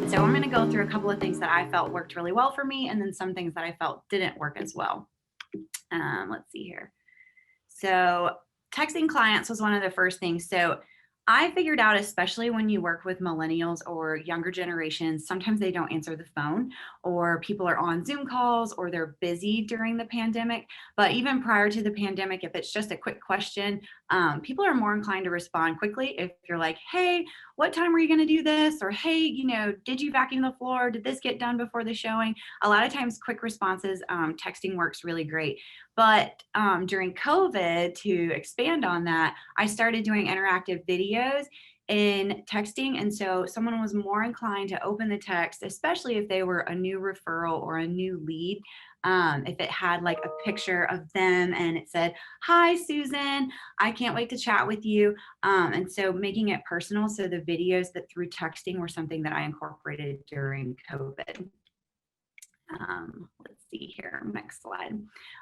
So I'm going to go through a couple of things that I felt worked really well for me, and then some things that I felt didn't work as well. Let's see here. So texting clients was one of the first things. So I figured out, especially when you work with millennials or younger generations, sometimes they don't answer the phone, or people are on Zoom calls, or they're busy during the pandemic. But even prior to the pandemic, if it's just a quick question, people are more inclined to respond quickly. If you're like, hey, what time were you going to do this? Or, hey, did you vacuum the floor? Did this get done before the showing? A lot of times quick responses, texting works really great. But during COVID, to expand on that, I started doing interactive videos in texting. And so someone was more inclined to open the text, especially if they were a new referral or a new lead. If it had like a picture of them and it said, hi, Susan, I can't wait to chat with you. And so making it personal. So the videos that through texting were something that I incorporated during COVID. Let's see here, next slide.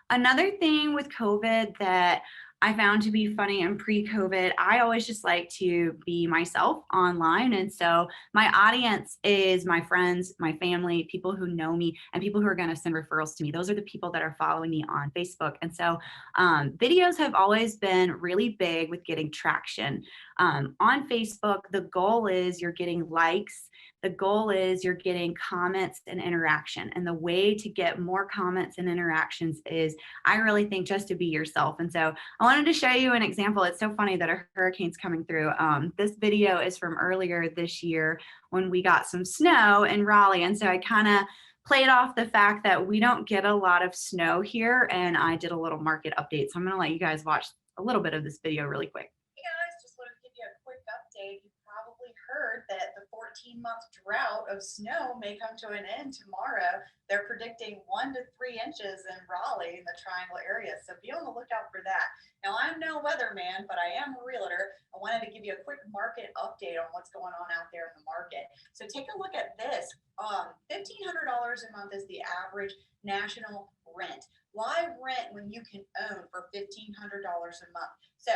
Another thing with COVID that I found to be funny and pre-COVID, I always just like to be myself online. And so my audience is my friends, my family, people who know me, and people who are going to send referrals to me. Those are the people that are following me on Facebook. And so videos have always been really big with getting traction. On Facebook, the goal is you're getting likes. The goal is you're getting comments and interaction. And the way to get more comments and interactions is, I really think, just to be yourself. And so I wanted to show you an example. It's so funny that a hurricane's coming through. This video is from earlier this year when we got some snow in Raleigh. And so I kind of played off the fact that we don't get a lot of snow here. And I did a little market update. So I'm going to let you guys watch a little bit of this video really quick. Hey guys, just wanted to give you a quick update. You probably heard that the 14-month drought of snow may come to an end tomorrow. They're predicting 1 to 3 inches in Raleigh in the Triangle area, so be on the lookout for that. Now, I'm no weatherman, but I am a realtor. I wanted to give you a quick market update on what's going on out there in the market. So take a look at this. $1,500 a month is the average national rent. Why rent when you can own for $1,500 a month? So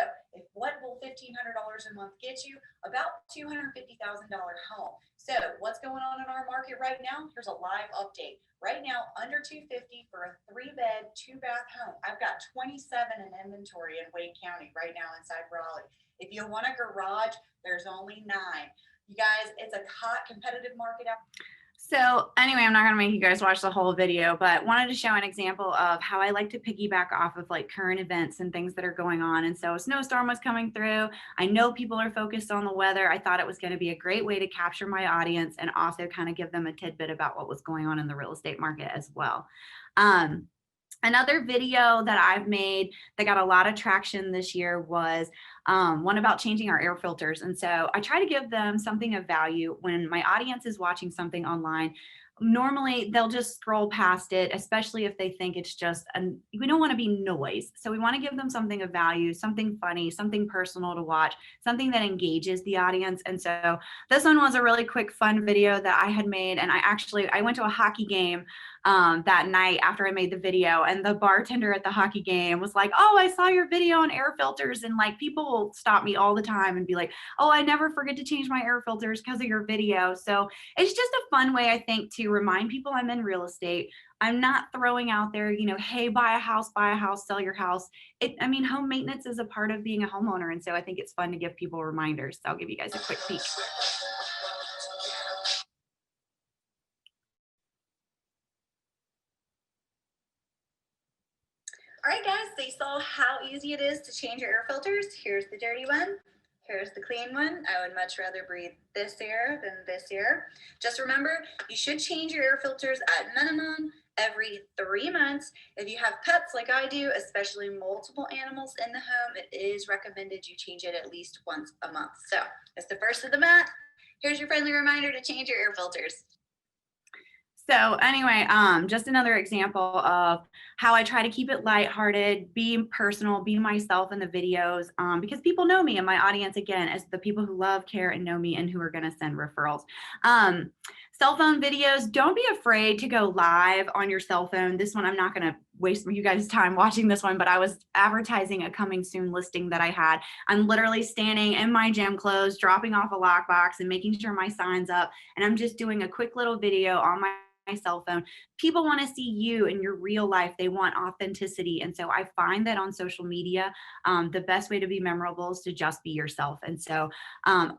what will $1,500 a month get you? About $250,000 home. So what's going on in our market right now? Here's a live update. Right now, under $250,000 for a 3-bed, 2-bath home. I've got 27 in inventory in Wade County right now inside Raleigh. If you want a garage, there's only 9. You guys, it's a hot, competitive market out. So anyway, I'm not going to make you guys watch the whole video, but wanted to show an example of how I like to piggyback off of like current events and things that are going on. And so a snowstorm was coming through. I know people are focused on the weather. I thought it was going to be a great way to capture my audience and also kind of give them a tidbit about what was going on in the real estate market as well. Another video that I've made that got a lot of traction this year was one about changing our air filters. And so I try to give them something of value when my audience is watching something online. Normally they'll just scroll past it, especially if they think it's just, we don't want to be noise. So we want to give them something of value, something funny, something personal to watch, something that engages the audience. And so this one was a really quick, fun video that I had made. And I went to a hockey game that night after I made the video, and the bartender at the hockey game was like, oh, I saw your video on air filters. And like, people will stop me all the time and be like, oh, I never forget to change my air filters because of your video. So it's just a fun way, I think, to remind people I'm in real estate. I'm not throwing out there, hey, buy a house, sell your house. Home maintenance is a part of being a homeowner. And so I think it's fun to give people reminders. So I'll give you guys a quick peek. All right, guys, so you saw how easy it is to change your air filters. Here's the dirty one. Here's the clean one. I would much rather breathe this air than this air. Just remember, you should change your air filters at minimum every 3 months. If you have pets like I do, especially multiple animals in the home, it is recommended you change it at least once a month. So it's the first of the month. Here's your friendly reminder to change your air filters. So anyway, just another example of how I try to keep it lighthearted, be personal, be myself in the videos, because people know me, and my audience, again, is the people who love, care, and know me and who are going to send referrals. Cell phone videos, don't be afraid to go live on your cell phone. This one I'm not going to waste you guys' time watching this one, but I was advertising a coming soon listing that I had. I'm literally standing in my gym clothes, dropping off a lockbox and making sure my sign's up. And I'm just doing a quick little video on my cell phone. People want to see you in your real life. They want authenticity. And so I find that on social media, the best way to be memorable is to just be yourself. And so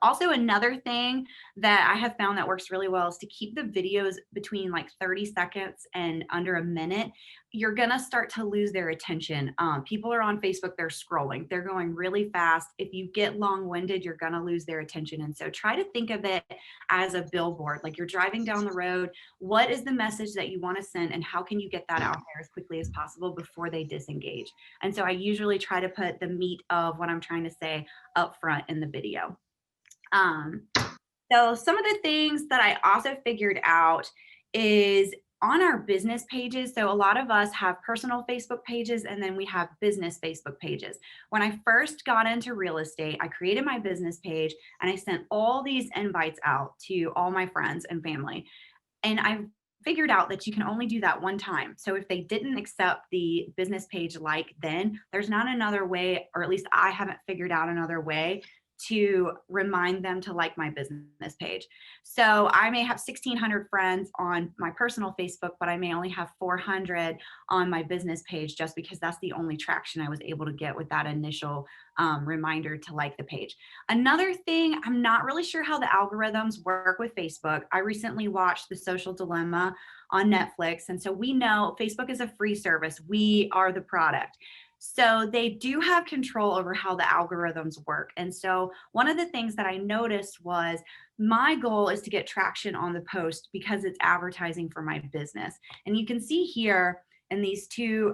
also another thing that I have found that works really well is to keep the videos between like 30 seconds and under a minute. You're going to start to lose their attention. People are on Facebook, they're scrolling, they're going really fast. If you get long-winded, you're going to lose their attention. And so try to think of it as a billboard, like you're driving down the road. What is the message that you want to send, and how can you get that out there as quickly as possible before they disengage? And so I usually try to put the meat of what I'm trying to say up front in the video. So some of the things that I also figured out is on our business pages. So a lot of us have personal Facebook pages, and then we have business Facebook pages. When I first got into real estate, I created my business page and I sent all these invites out to all my friends and family. And I figured out that you can only do that one time. So if they didn't accept the business page like then, there's not another way, or at least I haven't figured out another way to remind them to like my business page. So I may have 1,600 friends on my personal Facebook, but I may only have 400 on my business page, just because that's the only traction I was able to get with that initial reminder to like the page. Another thing, I'm not really sure how the algorithms work with Facebook. I recently watched The Social Dilemma on Netflix. And so we know Facebook is a free service. We are the product. So they do have control over how the algorithms work. And so one of the things that I noticed was my goal is to get traction on the post because it's advertising for my business. And you can see here in these two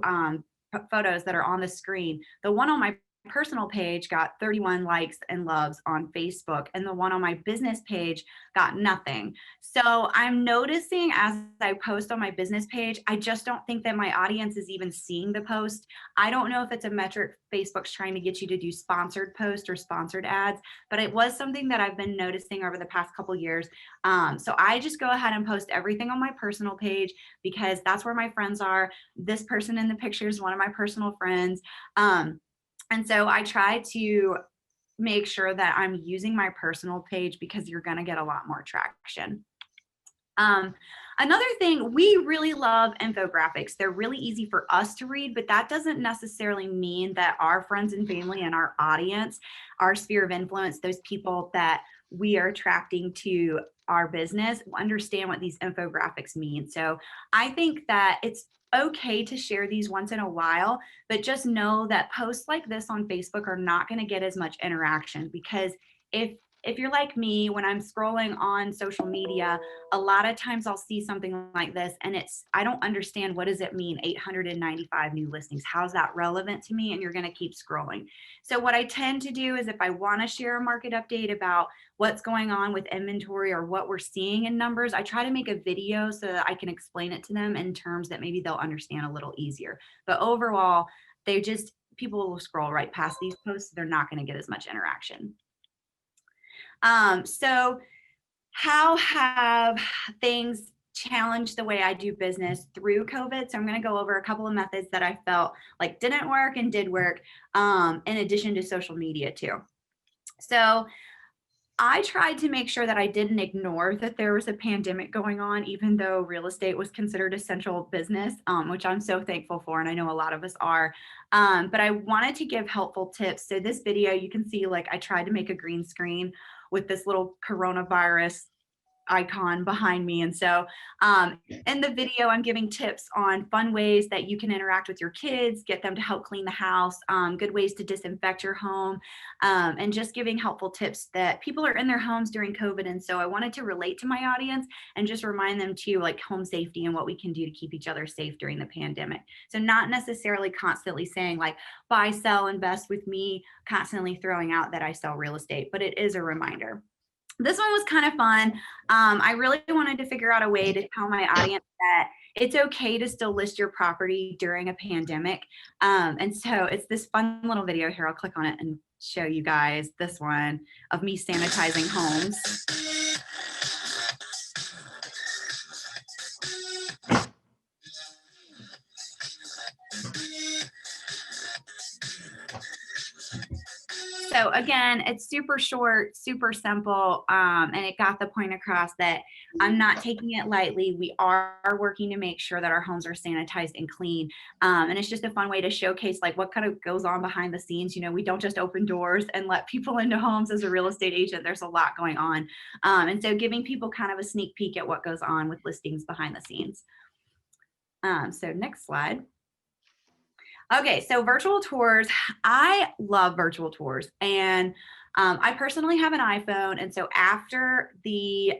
photos that are on the screen, the one on my personal page got 31 likes and loves on Facebook, and the one on my business page got nothing. So I'm noticing as I post on my business page, I just don't think that my audience is even seeing the post. I don't know if it's a metric Facebook's trying to get you to do sponsored posts or sponsored ads, but it was something that I've been noticing over the past couple years. So I just go ahead and post everything on my personal page because that's where my friends are. This person in the picture is one of my personal friends. And so I try to make sure that I'm using my personal page because you're going to get a lot more traction. Another thing, we really love infographics. They're really easy for us to read, but that doesn't necessarily mean that our friends and family and our audience, our sphere of influence, those people that we are attracting to our business, understand what these infographics mean. So I think that it's okay to share these once in a while, but just know that posts like this on Facebook are not going to get as much interaction, because if you're like me, when I'm scrolling on social media, a lot of times I'll see something like this and I don't understand, what does it mean? 895 new listings. How's that relevant to me? And you're going to keep scrolling. So what I tend to do is if I want to share a market update about what's going on with inventory or what we're seeing in numbers, I try to make a video so that I can explain it to them in terms that maybe they'll understand a little easier. But overall, people will scroll right past these posts. They're not going to get as much interaction. So how have things challenged the way I do business through COVID? So I'm going to go over a couple of methods that I felt like didn't work and did work, in addition to social media too. So I tried to make sure that I didn't ignore that there was a pandemic going on, even though real estate was considered essential business, which I'm so thankful for, and I know a lot of us are. But I wanted to give helpful tips. So this video, you can see like I tried to make a green screen with this little coronavirus icon behind me. And so in the video, I'm giving tips on fun ways that you can interact with your kids, get them to help clean the house, good ways to disinfect your home, and just giving helpful tips that people are in their homes during COVID. And so I wanted to relate to my audience and just remind them to like home safety and what we can do to keep each other safe during the pandemic. So not necessarily constantly saying like buy, sell, invest with me, constantly throwing out that I sell real estate, but it is a reminder. This one was kind of fun. I really wanted to figure out a way to tell my audience that it's okay to still list your property during a pandemic. And so it's this fun little video here. I'll click on it and show you guys this one of me sanitizing homes. So again, it's super short, super simple, and it got the point across that I'm not taking it lightly. We are working to make sure that our homes are sanitized and clean. And it's just a fun way to showcase like what kind of goes on behind the scenes. You know, we don't just open doors and let people into homes as a real estate agent. There's a lot going on. And so giving people kind of a sneak peek at what goes on with listings behind the scenes. So next slide. Okay, so virtual tours. I love virtual tours, and I personally have an iPhone. And so after the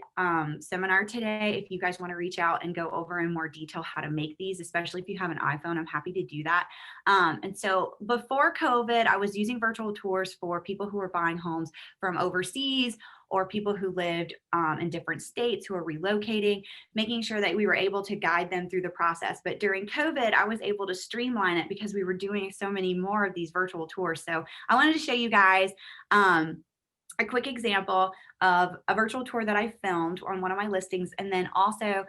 seminar today, if you guys want to reach out and go over in more detail how to make these, especially if you have an iPhone, I'm happy to do that. And so before COVID, I was using virtual tours for people who were buying homes from overseas or people who lived in different states who are relocating, making sure that we were able to guide them through the process. But during COVID, I was able to streamline it because we were doing so many more of these virtual tours. So I wanted to show you guys a quick example of a virtual tour that I filmed on one of my listings. And then also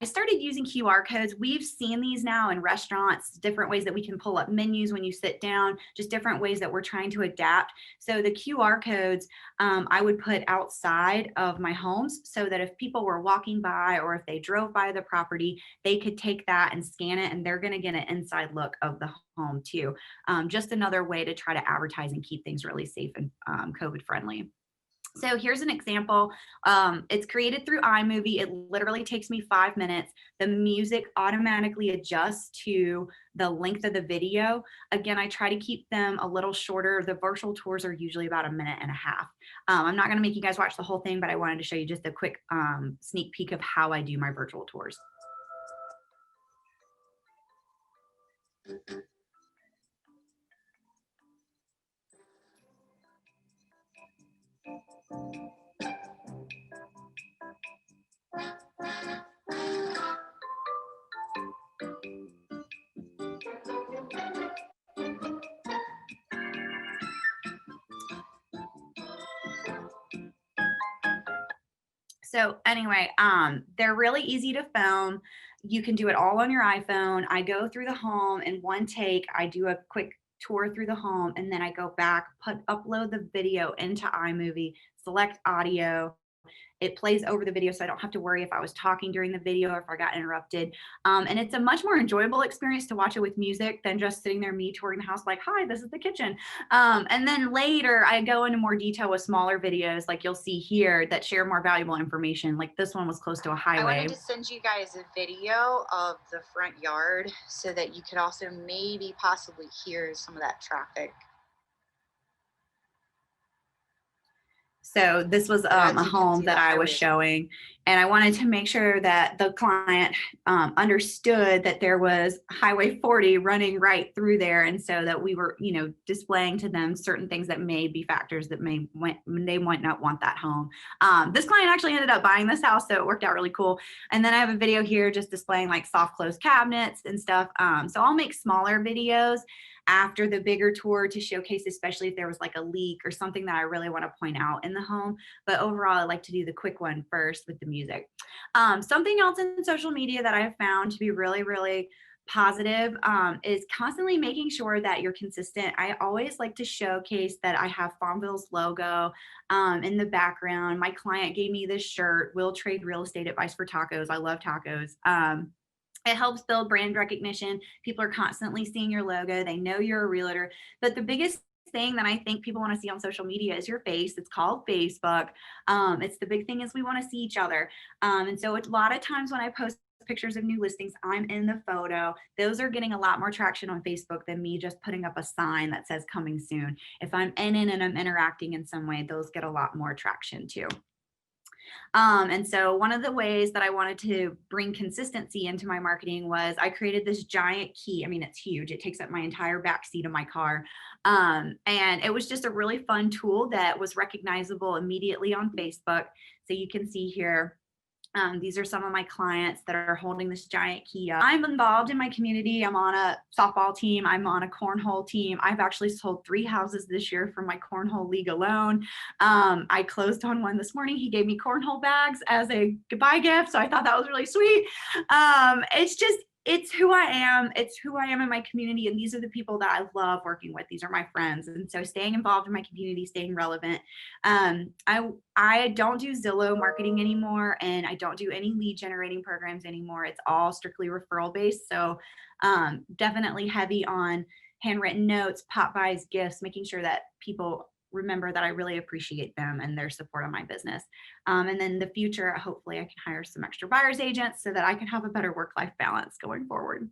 I started using QR codes. We've seen these now in restaurants, different ways that we can pull up menus when you sit down, just different ways that we're trying to adapt. So the QR codes I would put outside of my homes so that if people were walking by or if they drove by the property, they could take that and scan it, and they're going to get an inside look of the home too. Just another way to try to advertise and keep things really safe and COVID friendly. So here's an example. It's created through iMovie. It literally takes me 5 minutes. The music automatically adjusts to the length of the video. Again, I try to keep them a little shorter. The virtual tours are usually about 1.5 minutes. I'm not going to make you guys watch the whole thing, but I wanted to show you just a quick sneak peek of how I do my virtual tours. So anyway, they're really easy to film. You can do it all on your iPhone. I go through the home in one take. I do a quick tour through the home, and then I go back, upload the video into iMovie, select audio. It plays over the video, so I don't have to worry if I was talking during the video or if I got interrupted. And it's a much more enjoyable experience to watch it with music than just sitting there, me touring the house like, hi, this is the kitchen. And then later I go into more detail with smaller videos like you'll see here that share more valuable information. Like this one was close to a highway. I wanted to send you guys a video of the front yard so that you could also maybe possibly hear some of that traffic. So this was a home that I was showing, and I wanted to make sure that the client understood that there was Highway 40 running right through there, and so that we were, you know, displaying to them certain things that may be factors that they might not want that home. This client actually ended up buying this house, so it worked out really cool. And then I have a video here just displaying like soft close cabinets and stuff. So I'll make smaller videos after the bigger tour to showcase, especially if there was like a leak or something that I really want to point out in the home. But overall, I like to do the quick one first with the music. Something else in social media that I've found to be really, really positive is constantly making sure that you're consistent. I always like to showcase that I have Farmville's logo in the background. My client gave me this shirt, Will Trade Real Estate Advice for Tacos. I love tacos. It helps build brand recognition. People are constantly seeing your logo. They know you're a realtor. But the biggest thing that I think people want to see on social media is your face. It's called Facebook. It's the big thing is we want to see each other. And so a lot of times when I post pictures of new listings, I'm in the photo. Those are getting a lot more traction on Facebook than me just putting up a sign that says coming soon. If I'm in it and I'm interacting in some way, those get a lot more traction too. And so one of the ways that I wanted to bring consistency into my marketing was I created this giant key. I mean, it's huge. It takes up my entire back seat of my car. And it was just a really fun tool that was recognizable immediately on Facebook. So you can see here, these are some of my clients that are holding this giant key up. I'm involved in my community. I'm on a softball team. I'm on a cornhole team. I've actually sold 3 houses this year for my cornhole league alone. I closed on one this morning. He gave me cornhole bags as a goodbye gift. So I thought that was really sweet. It's just, it's who I am. It's who I am in my community. And these are the people that I love working with. These are my friends. And so staying involved in my community, staying relevant. I don't do Zillow marketing anymore, and I don't do any lead generating programs anymore. It's all strictly referral based. So definitely heavy on handwritten notes, pop buys, gifts, making sure that people remember that I really appreciate them and their support on my business. And then in the future, hopefully I can hire some extra buyer's agents so that I can have a better work-life balance going forward.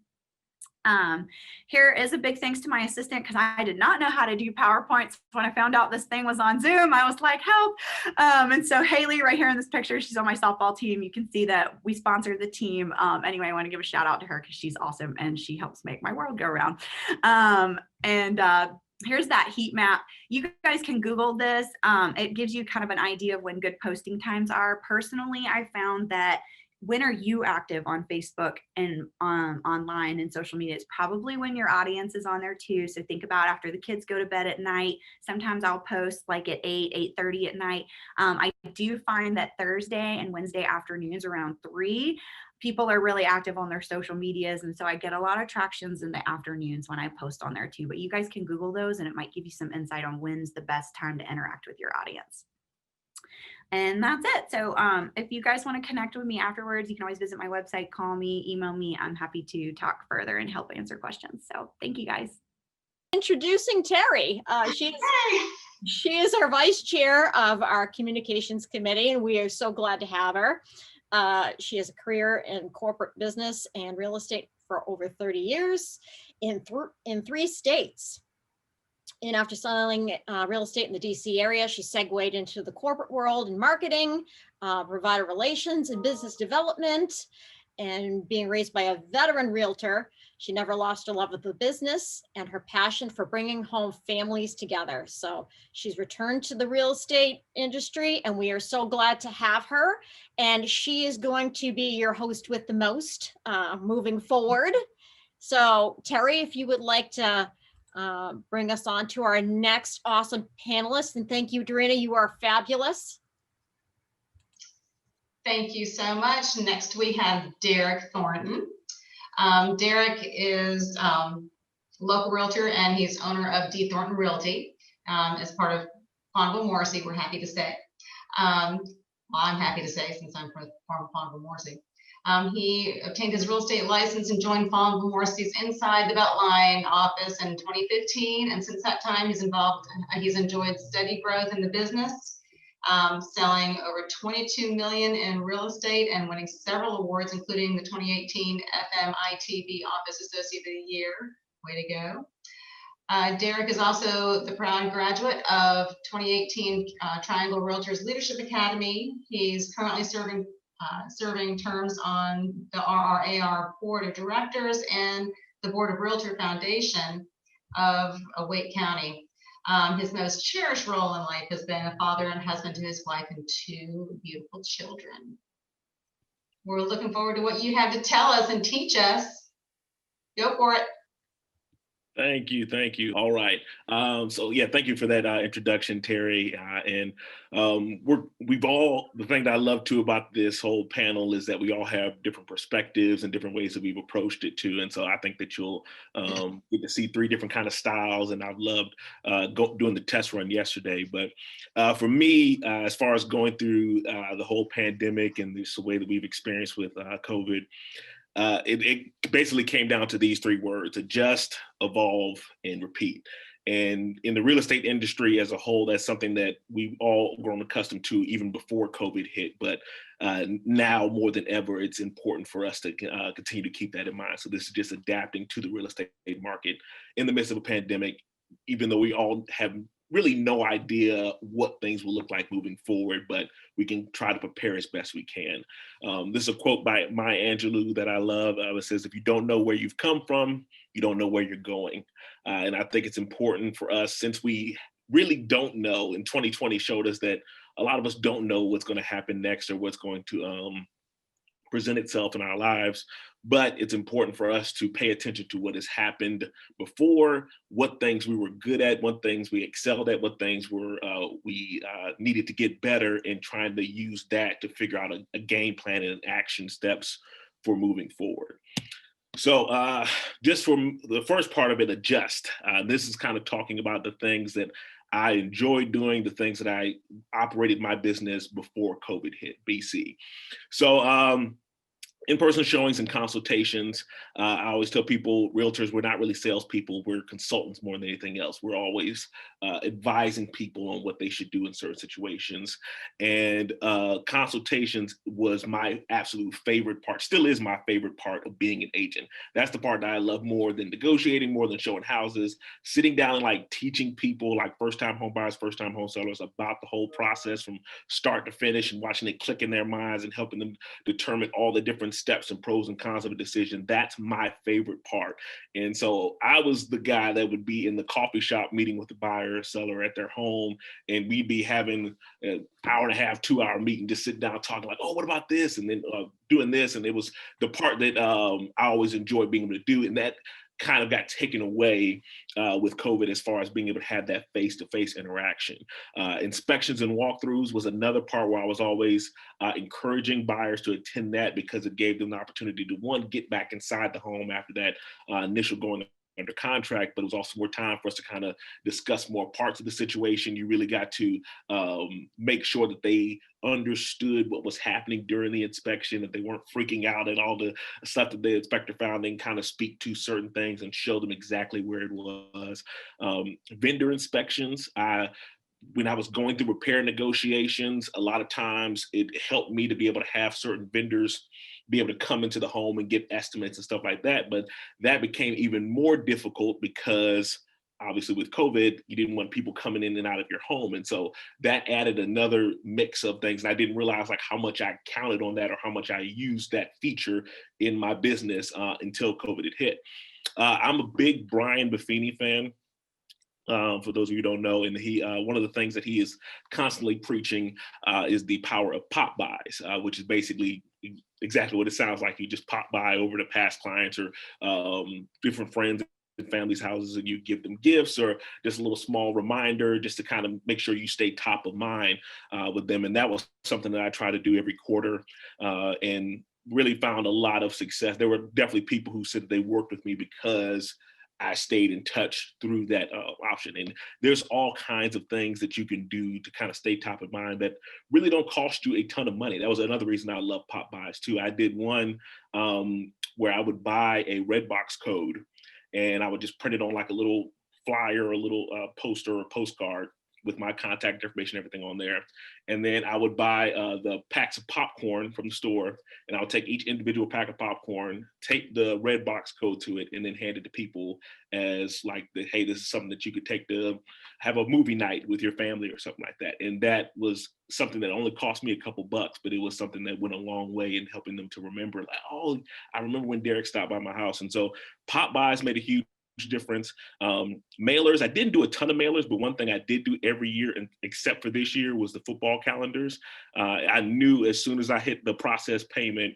Here is a big thanks to my assistant, because I did not know how to do PowerPoints when I found out this thing was on Zoom. I was like, help. And so Haley right here in this picture, she's on my softball team. You can see that we sponsored the team. Anyway, I want to give a shout out to her because she's awesome and she helps make my world go round. Here's that heat map. You guys can Google this. It gives you kind of an idea of when good posting times are. Personally, I found that when are you active on Facebook and online and social media? It's probably when your audience is on there too. So think about after the kids go to bed at night. Sometimes I'll post like at 8:30 at night. I do find that Thursday and Wednesday afternoons around 3, people are really active on their social medias. And so I get a lot of tractions in the afternoons when I post on there too. But you guys can Google those and it might give you some insight on when's the best time to interact with your audience. And that's it. So if you guys want to connect with me afterwards, you can always visit my website, call me, email me. I'm happy to talk further and help answer questions. So thank you guys. Introducing Terry. She is our vice chair of our communications committee, and we are so glad to have her. She has a career in corporate business and real estate for over 30 years in 3 states. And after selling real estate in the DC area, she segued into the corporate world in marketing, provider relations and business development. And being raised by a veteran realtor, she never lost her love of the business and her passion for bringing home families together. So she's returned to the real estate industry, and we are so glad to have her. And she is going to be your host with the most moving forward. So Terry, if you would like to bring us on to our next awesome panelist. And thank you, Dareena, you are fabulous. Thank you so much. Next we have Derrick Thornton. Derrick is local realtor, and he's owner of D. Thornton Realty as part of Pondville Morrissey, we're happy to say. Well, I'm happy to say, since I'm from Pondville Morrissey. He obtained his real estate license and joined Pondville Morrissey's Inside the Beltline office in 2015. And since that time, he's enjoyed steady growth in the business, selling over 22 million in real estate and winning several awards, including the 2018 FM ITV Office Associate of the Year. Way to go. Derrick is also the proud graduate of 2018 Triangle Realtors Leadership Academy. He's currently serving terms on the RRAR Board of Directors and the Board of Realtor Foundation of Wake County. His most cherished role in life has been a father and husband to his wife and 2 beautiful children. We're looking forward to what you have to tell us and teach us. Go for it. Thank you. All right. So yeah, thank you for that introduction, Terry. The thing that I love too about this whole panel is that we all have different perspectives and different ways that we've approached it too. And so I think that you'll get to see 3 different kind of styles, and I've loved doing the test run yesterday. But for me, as far as going through the whole pandemic and this way that we've experienced with COVID, it basically came down to these 3 words: adjust, evolve, and repeat. And in the real estate industry as a whole, that's something that we've all grown accustomed to even before COVID hit. But now more than ever, it's important for us to continue to keep that in mind. So this is just adapting to the real estate market in the midst of a pandemic, even though we all have really no idea what things will look like moving forward, but we can try to prepare as best we can. This is a quote by Maya Angelou that I love. It says, "If you don't know where you've come from, you don't know where you're going." And I think it's important for us, since we really don't know, and 2020 showed us that a lot of us don't know what's going to happen next or what's going to present itself in our lives. But it's important for us to pay attention to what has happened before, what things we were good at, what things we excelled at, what things we needed to get better, and trying to use that to figure out a game plan and action steps for moving forward. So just from the first part of it, adjust. This is kind of talking about the things that I enjoyed doing, the things that I operated my business before COVID hit, BC. So in-person showings and consultations. I always tell people, realtors, we're not really salespeople. We're consultants more than anything else. We're always advising people on what they should do in certain situations. And consultations was my absolute favorite part, still is my favorite part of being an agent. That's the part that I love more than negotiating, more than showing houses, sitting down and like teaching people, like first-time home buyers, first-time home sellers, about the whole process from start to finish and watching it click in their minds and helping them determine all the different steps and pros and cons of a decision. That's my favorite part. And so I was the guy that would be in the coffee shop meeting with the buyer or seller at their home, and we'd be having an hour and a half, 2-hour meeting, just sitting down talking like, oh, what about this? And then doing this. And it was the part that I always enjoyed being able to do. And that kind of got taken away with COVID as far as being able to have that face-to-face interaction. Inspections and walkthroughs was another part where I was always encouraging buyers to attend that, because it gave them the opportunity to, one, get back inside the home after that initial going under contract, but it was also more time for us to kind of discuss more parts of the situation. You really got to make sure that they understood what was happening during the inspection, that they weren't freaking out at all the stuff that the inspector found, and kind of speak to certain things and show them exactly where it was. Vendor inspections. When I was going through repair negotiations, a lot of times it helped me to be able to have certain vendors be able to come into the home and get estimates and stuff like that. But that became even more difficult because obviously with COVID, you didn't want people coming in and out of your home. And so that added another mix of things. And I didn't realize like how much I counted on that or how much I used that feature in my business until COVID had hit. I'm a big Brian Buffini fan. For those of you who don't know, and he one of the things that he is constantly preaching is the power of pop buys, which is basically exactly what it sounds like. You just pop by over to past clients or different friends and families' houses, and you give them gifts or just a little small reminder just to kind of make sure you stay top of mind with them. And that was something that I try to do every quarter, and really found a lot of success. There were definitely people who said they worked with me because I stayed in touch through that option. And there's all kinds of things that you can do to kind of stay top of mind that really don't cost you a ton of money. That was another reason I love pop buys too. I did one where I would buy a Redbox code and I would just print it on like a little flyer, or a little poster or postcard with my contact information, everything on there. And then I would buy the packs of popcorn from the store, and I would take each individual pack of popcorn, tape the Redbox code to it, and then hand it to people as like, hey, this is something that you could take to have a movie night with your family or something like that. And that was something that only cost me a couple bucks, but it was something that went a long way in helping them to remember, like, oh, I remember when Derrick stopped by my house. And so pop buys made a huge difference. Mailers, I didn't do a ton of mailers, but one thing I did do every year, and except for this year, was the football calendars. I knew as soon as I hit the process payment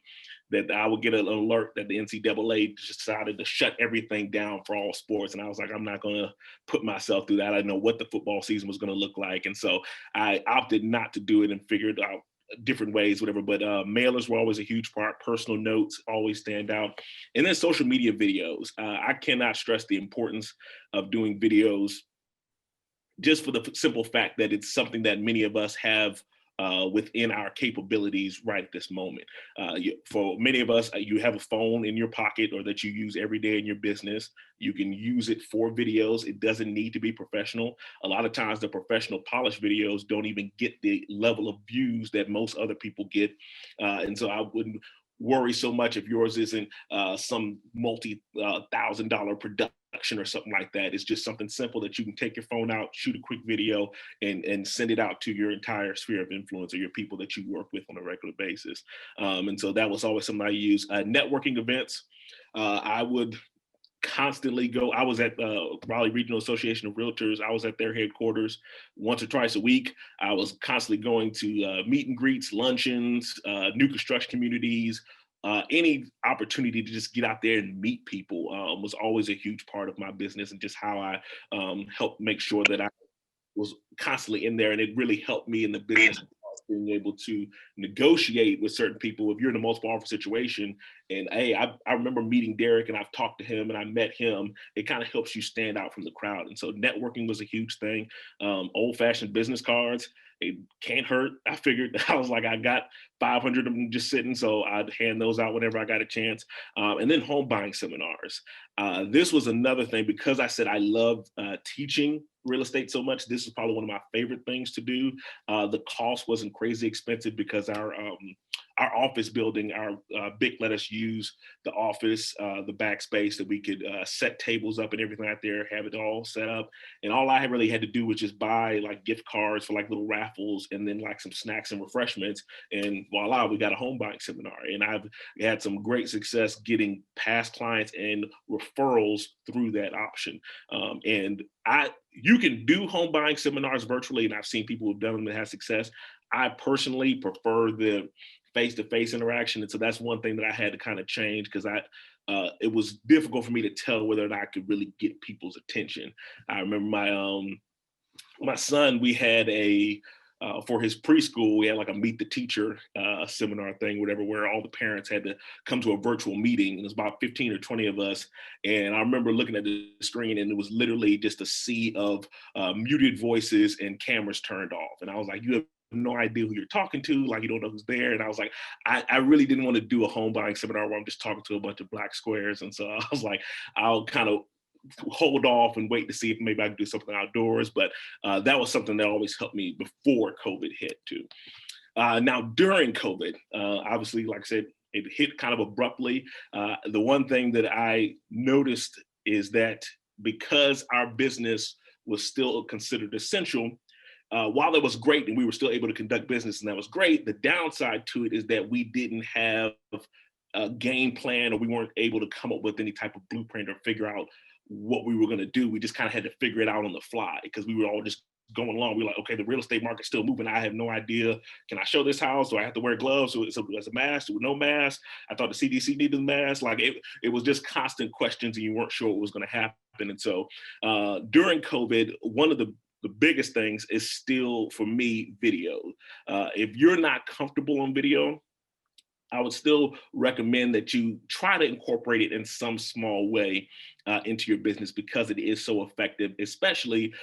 that I would get an alert that the NCAA decided to shut everything down for all sports. And I was like, I'm not going to put myself through that. I didn't know what the football season was going to look like. And so I opted not to do it and figured out different ways, whatever, but mailers were always a huge part. Personal notes always stand out. And then social media videos. I cannot stress the importance of doing videos, just for the simple fact that it's something that many of us have within our capabilities right at this moment. For many of us, you have a phone in your pocket or that you use every day in your business. You can use it for videos. It doesn't need to be professional. A lot of times the professional polished videos don't even get the level of views that most other people get. And so I wouldn't worry so much if yours isn't some multi-$1,000 production or something like that. It's just something simple that you can take your phone out, shoot a quick video, and send it out to your entire sphere of influence or your people that you work with on a regular basis. And so that was always something I use. Networking events, I would constantly go. I was at Raleigh Regional Association of Realtors. I was at their headquarters once or twice a week. I was constantly going to meet and greets, luncheons, new construction communities. Any opportunity to just get out there and meet people was always a huge part of my business, and just how I helped make sure that I was constantly in there. And it really helped me in the business being able to negotiate with certain people if you're in a multiple offer situation. And hey, I remember meeting Derrick, and I've talked to him and I met him. It kind of helps you stand out from the crowd. And so networking was a huge thing. Old-fashioned business cards, it can't hurt. I figured, I was like, I got 500 of them just sitting, so I'd hand those out whenever I got a chance. And then home buying seminars. This was another thing, because I said I love teaching real estate so much. This is probably one of my favorite things to do. The cost wasn't crazy expensive because our office building, our BIC let us use the office, the backspace, that we could set tables up and everything out there, have it all set up. And all I really had to do was just buy like gift cards for like little raffles, and then like some snacks and refreshments. And voila, we got a home buying seminar. And I've had some great success getting past clients and referrals through that option. And you can do home buying seminars virtually, and I've seen people who've done them that have success. I personally prefer the face-to-face interaction. And so that's one thing that I had to kind of change, because it was difficult for me to tell whether or not I could really get people's attention. I remember my son, we had for his preschool, we had like a meet the teacher seminar thing, whatever, where all the parents had to come to a virtual meeting. And it was about 15 or 20 of us. And I remember looking at the screen, and it was literally just a sea of muted voices and cameras turned off. And I was like, you have no idea who you're talking to, like you don't know who's there. And I was like, I really didn't want to do a home buying seminar where I'm just talking to a bunch of black squares. And so I was like, I'll kind of hold off and wait to see if maybe I could do something outdoors. But that was something that always helped me before COVID hit too. Now during COVID, obviously, like I said, it hit kind of abruptly. The one thing that I noticed is that because our business was still considered essential, while that was great and we were still able to conduct business and that was great, the downside to it is that we didn't have a game plan, or we weren't able to come up with any type of blueprint or figure out what we were going to do. We just kind of had to figure it out on the fly, because we were all just going along. We were like, okay, the real estate market's still moving. I have no idea. Can I show this house? Do I have to wear gloves? So it's a mask? With no mask? I thought the CDC needed a mask. Like it was just constant questions, and you weren't sure what was going to happen. And so during COVID, one of the biggest things is still, for me, video. If you're not comfortable on video, I would still recommend that you try to incorporate it in some small way into your business, because it is so effective, especially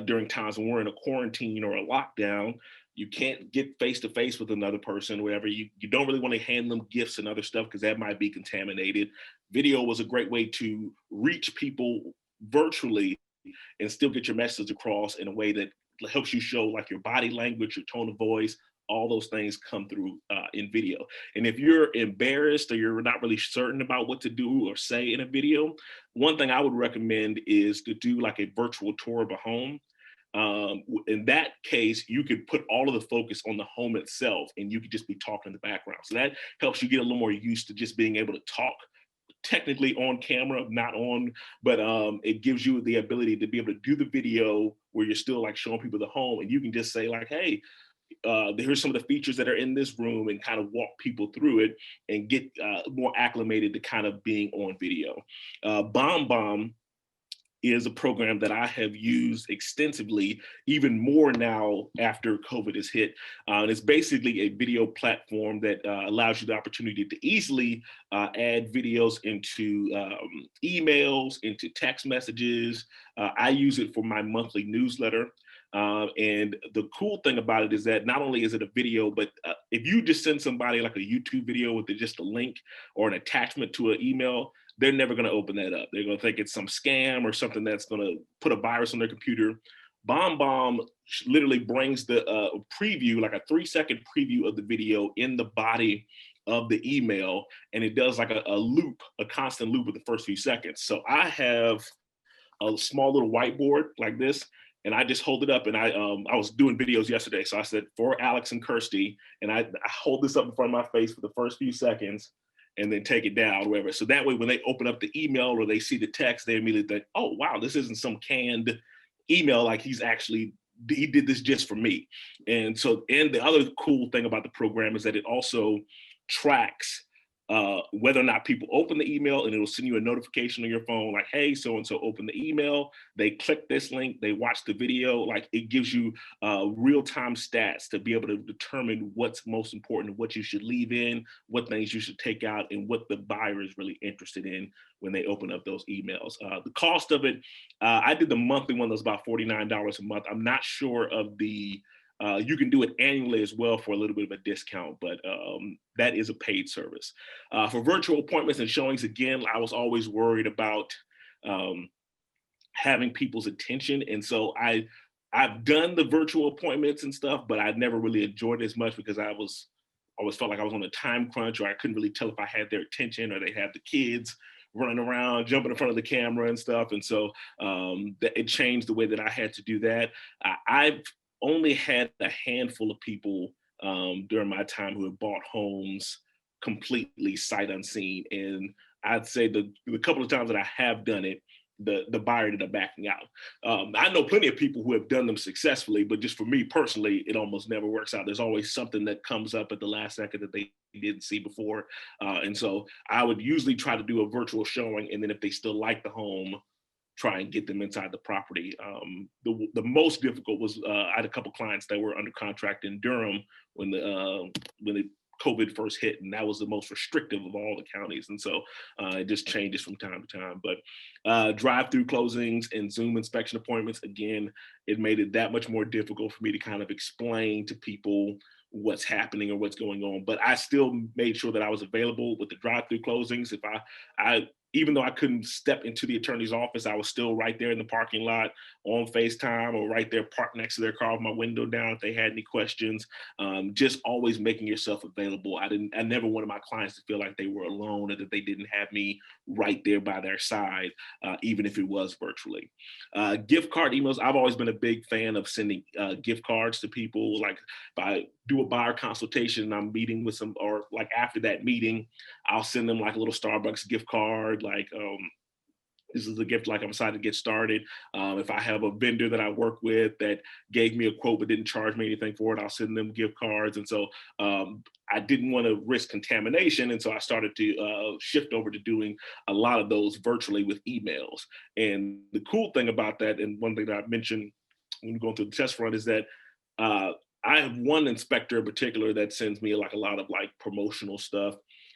during times when we're in a quarantine or a lockdown. You can't get face-to-face with another person, whatever. You don't really want to hand them gifts and other stuff, because that might be contaminated. Video was a great way to reach people virtually and still get your message across in a way that helps you show like your body language, your tone of voice. All those things come through in video. And if you're embarrassed or you're not really certain about what to do or say in a video, one thing I would recommend is to do like a virtual tour of a home. In that case, you could put all of the focus on the home itself, and you could just be talking in the background. So that helps you get a little more used to just being able to talk technically on camera, not on, but it gives you the ability to be able to do the video where you're still like showing people the home, and you can just say like, hey, here's some of the features that are in this room, and kind of walk people through it and get more acclimated to kind of being on video. BombBomb is a program that I have used extensively, even more now after COVID has hit. And it's basically a video platform that allows you the opportunity to easily add videos into emails, into text messages. I use it for my monthly newsletter. And the cool thing about it is that not only is it a video, but if you just send somebody like a YouTube video with just a link or an attachment to an email, they're never going to open that up. They're going to think it's some scam or something that's going to put a virus on their computer. BombBomb literally brings the preview, like a 3-second preview of the video in the body of the email. And it does like a loop, a constant loop of the first few seconds. So I have a small little whiteboard like this, and I just hold it up. And I was doing videos yesterday. So I said, for Alex and Kirsty, and I hold this up in front of my face for the first few seconds, and then take it down, whatever. So that way, when they open up the email or they see the text, they immediately think, oh, wow, this isn't some canned email. Like he did this just for me. And so, and the other cool thing about the program is that it also tracks whether or not people open the email, and it'll send you a notification on your phone like, hey, so-and-so opened the email, they click this link, they watch the video. Like, it gives you real-time stats to be able to determine what's most important, what you should leave in, what things you should take out, and what the buyer is really interested in when they open up those emails. The cost of it, I did the monthly one that was about $49 a month. I'm not sure of the you can do it annually as well for a little bit of a discount, but that is a paid service. For virtual appointments and showings, again, I was always worried about having people's attention. And so I've done the virtual appointments and stuff, but I never really enjoyed it as much because I always felt like I was on a time crunch, or I couldn't really tell if I had their attention, or they had the kids running around, jumping in front of the camera and stuff. And so it changed the way that I had to do that. I've only had a handful of people during my time who have bought homes completely sight unseen. And I'd say the couple of times that I have done it, the buyer ended up backing out. I know plenty of people who have done them successfully, but just for me personally, it almost never works out. There's always something that comes up at the last second that they didn't see before. And so I would usually try to do a virtual showing. And then if they still like the home, try and get them inside the property. The most difficult was I had a couple clients that were under contract in Durham when the COVID first hit, and that was the most restrictive of all the counties. And so it just changes from time to time. But drive-through closings and Zoom inspection appointments, again, it made it that much more difficult for me to kind of explain to people what's happening or what's going on. But I still made sure that I was available with the drive-through closings. If I even though I couldn't step into the attorney's office, I was still right there in the parking lot on FaceTime, or right there parked next to their car with my window down if they had any questions. Just always making yourself available. I never wanted my clients to feel like they were alone, or that they didn't have me right there by their side, even if it was virtually. Gift card emails, I've always been a big fan of sending gift cards to people. Like, if I do a buyer consultation and I'm meeting with some, or like after that meeting, I'll send them like a little Starbucks gift card, like this is a gift, like I'm excited to get started. If I have a vendor that I work with that gave me a quote but didn't charge me anything for it, I'll send them gift cards. And so I didn't want to risk contamination. And so I started to shift over to doing a lot of those virtually with emails. And the cool thing about that, and one thing that I mentioned when going through the test run, is that I have one inspector in particular that sends me like a lot of like promotional stuff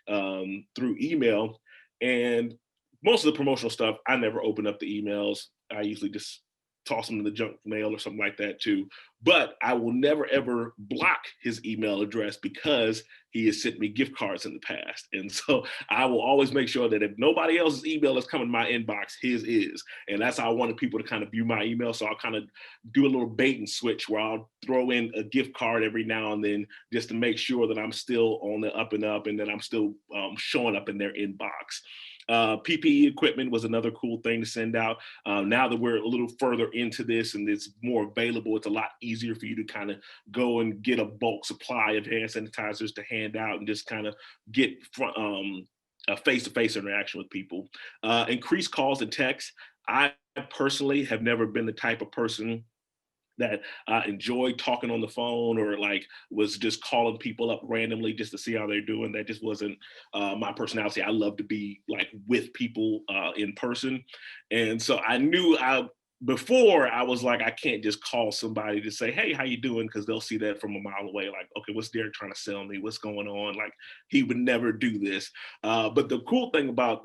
through email. And most of the promotional stuff, I never open up the emails. I usually just toss them in the junk mail or something like that too. But I will never ever block his email address because he has sent me gift cards in the past. And so I will always make sure that if nobody else's email is coming in my inbox, his is. And that's how I wanted people to kind of view my email. So I'll kind of do a little bait and switch where I'll throw in a gift card every now and then, just to make sure that I'm still on the up and up, and that I'm still showing up in their inbox. PPE equipment was another cool thing to send out. Now that we're a little further into this and it's more available, it's a lot easier for you to kind of go and get a bulk supply of hand sanitizers to hand out and just kind of get a face-to-face interaction with people. Increased calls and texts. I personally have never been the type of person that enjoyed talking on the phone, or like was just calling people up randomly just to see how they're doing. That just wasn't my personality. I love to be like with people in person. And so I knew before I was like, I can't just call somebody to say, hey, how you doing? Because they'll see that from a mile away. Like, okay, what's Derrick trying to sell me? What's going on? Like, he would never do this. But the cool thing about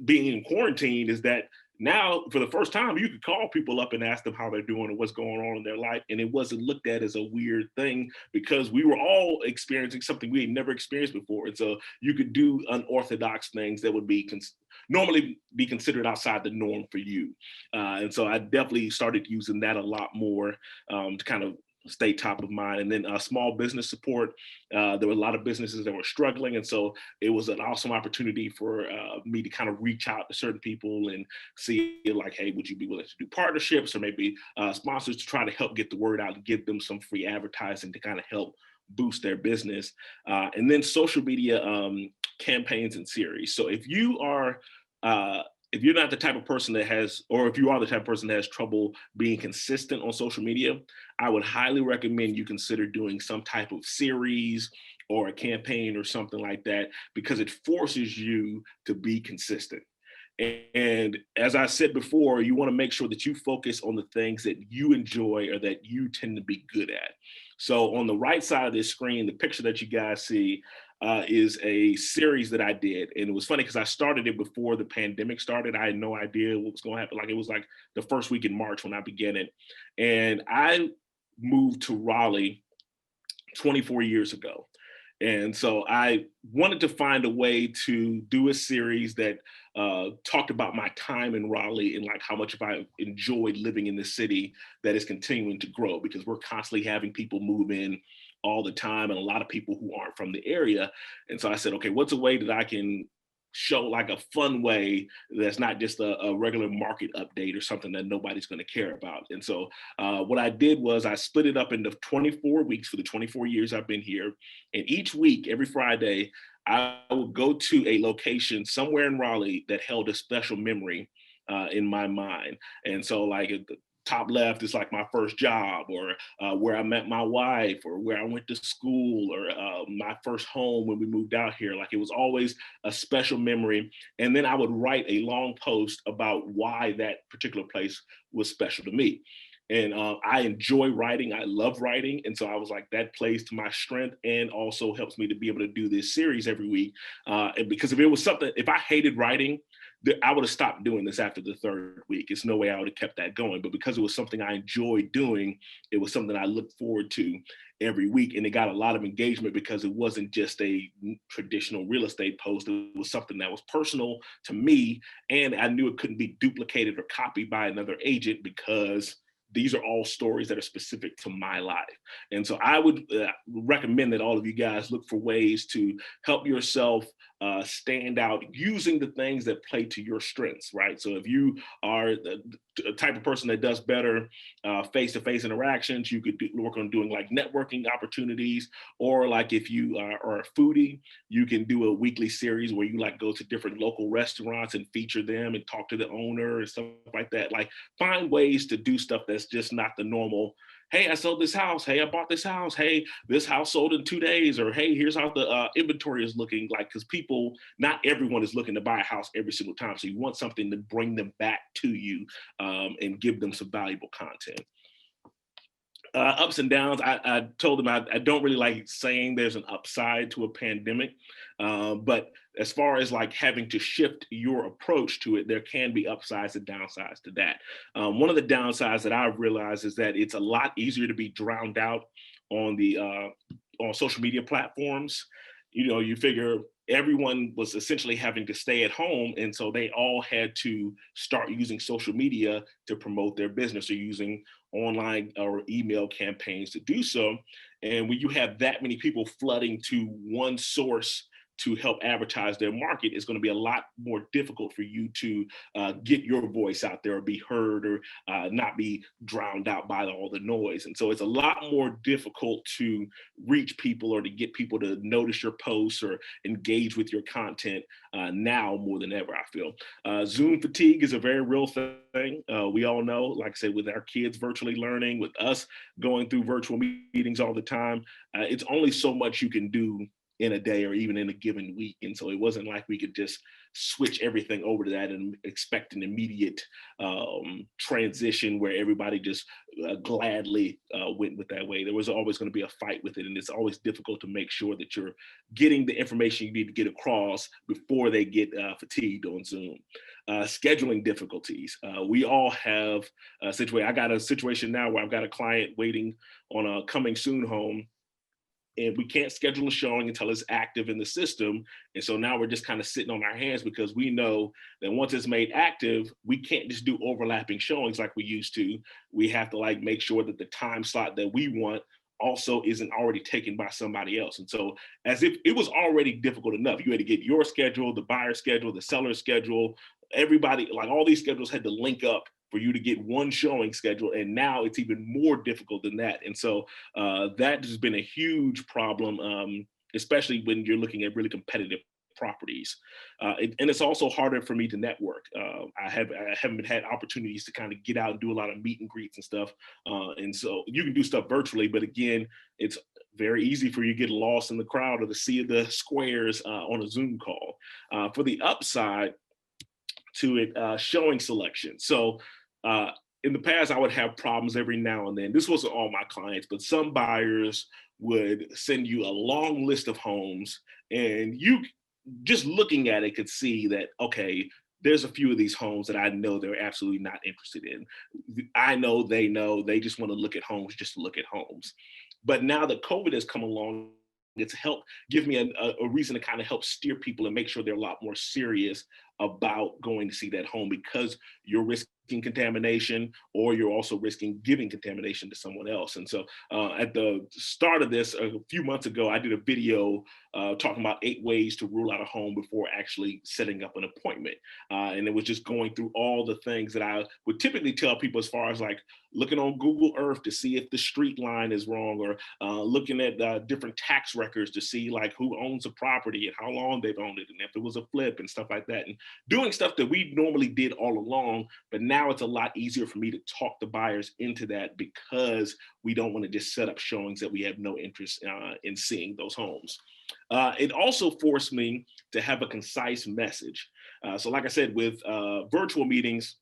being in quarantine is that now, for the first time, you could call people up and ask them how they're doing and what's going on in their life. And it wasn't looked at as a weird thing, because we were all experiencing something we had never experienced before. And so you could do unorthodox things that would be normally be considered outside the norm for you. And so I definitely started using that a lot more to kind of stay top of mind. And then small business support. There were a lot of businesses that were struggling. And so it was an awesome opportunity for me to kind of reach out to certain people and see like, hey, would you be willing to do partnerships or maybe sponsors to try to help get the word out and give them some free advertising to kind of help boost their business. And then social media campaigns and series. So if you are if you're not the type of person that has, or if you are the type of person that has trouble being consistent on social media, I would highly recommend you consider doing some type of series or a campaign or something like that, because it forces you to be consistent. And as I said before, you want to make sure that you focus on the things that you enjoy or that you tend to be good at. So on the right side of this screen, the picture that you guys see is a series that I did. And it was funny because I started it before the pandemic started. I had no idea what was going to happen. Like, it was like the first week in March when I began it. And I moved to Raleigh 24 years ago. And so I wanted to find a way to do a series that talked about my time in Raleigh and like how much of I enjoyed living in the city that is continuing to grow, because we're constantly having people move in all the time and a lot of people who aren't from the area. And so I said, okay, what's a way that I can show like a fun way that's not just a regular market update or something that nobody's going to care about. And so what I did was I split it up into 24 weeks for the 24 years I've been here. And each week, every Friday, I would go to a location somewhere in Raleigh that held a special memory in my mind. And so like at the top left is like my first job, or where I met my wife, or where I went to school, or my first home when we moved out here. Like, it was always a special memory. And then I would write a long post about why that particular place was special to me. And I enjoy writing. I love writing. And so I was like, that plays to my strength and also helps me to be able to do this series every week. And because if it was something, if I hated writing, I would have stopped doing this after the third week. It's no way I would have kept that going. But because it was something I enjoyed doing, it was something I looked forward to every week. And it got a lot of engagement because it wasn't just a traditional real estate post. It was something that was personal to me. And I knew it couldn't be duplicated or copied by another agent, because these are all stories that are specific to my life. And so I would recommend that all of you guys look for ways to help yourself stand out using the things that play to your strengths, right? So if you are the type of person that does better face-to-face interactions, you could work on doing like networking opportunities, or like if you are a foodie, you can do a weekly series where you like go to different local restaurants and feature them and talk to the owner and stuff like that. Like, find ways to do stuff that's just not the normal. Hey, I sold this house. Hey, I bought this house. Hey, this house sold in 2 days. Or hey, here's how the inventory is looking. Like, because people, not everyone is looking to buy a house every single time. So you want something to bring them back to you and give them some valuable content. Ups and downs. I told them I don't really like saying there's an upside to a pandemic, but as far as like having to shift your approach to it, there can be upsides and downsides to that. One of the downsides that I've realized is that it's a lot easier to be drowned out on the on social media platforms. You know, you figure everyone was essentially having to stay at home, and so they all had to start using social media to promote their business, or using online or email campaigns to do so. And when you have that many people flooding to one source to help advertise their market, it's going to be a lot more difficult for you to get your voice out there or be heard, or not be drowned out by all the noise. And so it's a lot more difficult to reach people or to get people to notice your posts or engage with your content now more than ever, I feel. Zoom fatigue is a very real thing. We all know, like I said, with our kids virtually learning, with us going through virtual meetings all the time, it's only so much you can do in a day or even in a given week. And so it wasn't like we could just switch everything over to that and expect an immediate transition where everybody just gladly went with that way. There was always going to be a fight with it. And it's always difficult to make sure that you're getting the information you need to get across before they get fatigued on Zoom. Scheduling difficulties. We all have a situation. I got a situation now where I've got a client waiting on a coming soon home, and we can't schedule a showing until it's active in the system. And so now we're just kind of sitting on our hands, because we know that once it's made active, we can't just do overlapping showings like we used to. We have to like make sure that the time slot that we want also isn't already taken by somebody else. And so, as if it was already difficult enough, you had to get your schedule, the buyer schedule, the seller schedule, everybody, like all these schedules had to link up for you to get one showing schedule. And now it's even more difficult than that. And so that has been a huge problem, especially when you're looking at really competitive properties. And it's also harder for me to network. I haven't had opportunities to kind of get out and do a lot of meet and greets and stuff. And so you can do stuff virtually, but again, it's very easy for you to get lost in the crowd or the sea of the squares on a Zoom call. For the upside to it, showing selection. So in the past, I would have problems every now and then. This wasn't all my clients, but some buyers would send you a long list of homes, and you just looking at it could see that, okay, there's a few of these homes that I know they're absolutely not interested in. I know, they just want to look at homes, just to look at homes. But now that COVID has come along, it's helped give me a reason to kind of help steer people and make sure they're a lot more serious about going to see that home, because you're risking contamination, or you're also risking giving contamination to someone else. And so at the start of this, a few months ago, I did a video talking about 8 ways to rule out a home before actually setting up an appointment. And it was just going through all the things that I would typically tell people, as far as like looking on Google Earth to see if the street line is wrong, or looking at different tax records to see like who owns a property and how long they've owned it, and if it was a flip and stuff like that, and doing stuff that we normally did all along. But now it's a lot easier for me to talk the buyers into that, because we don't want to just set up showings that we have no interest in seeing those homes. It also forced me to have a concise message. So like I said, with virtual meetings,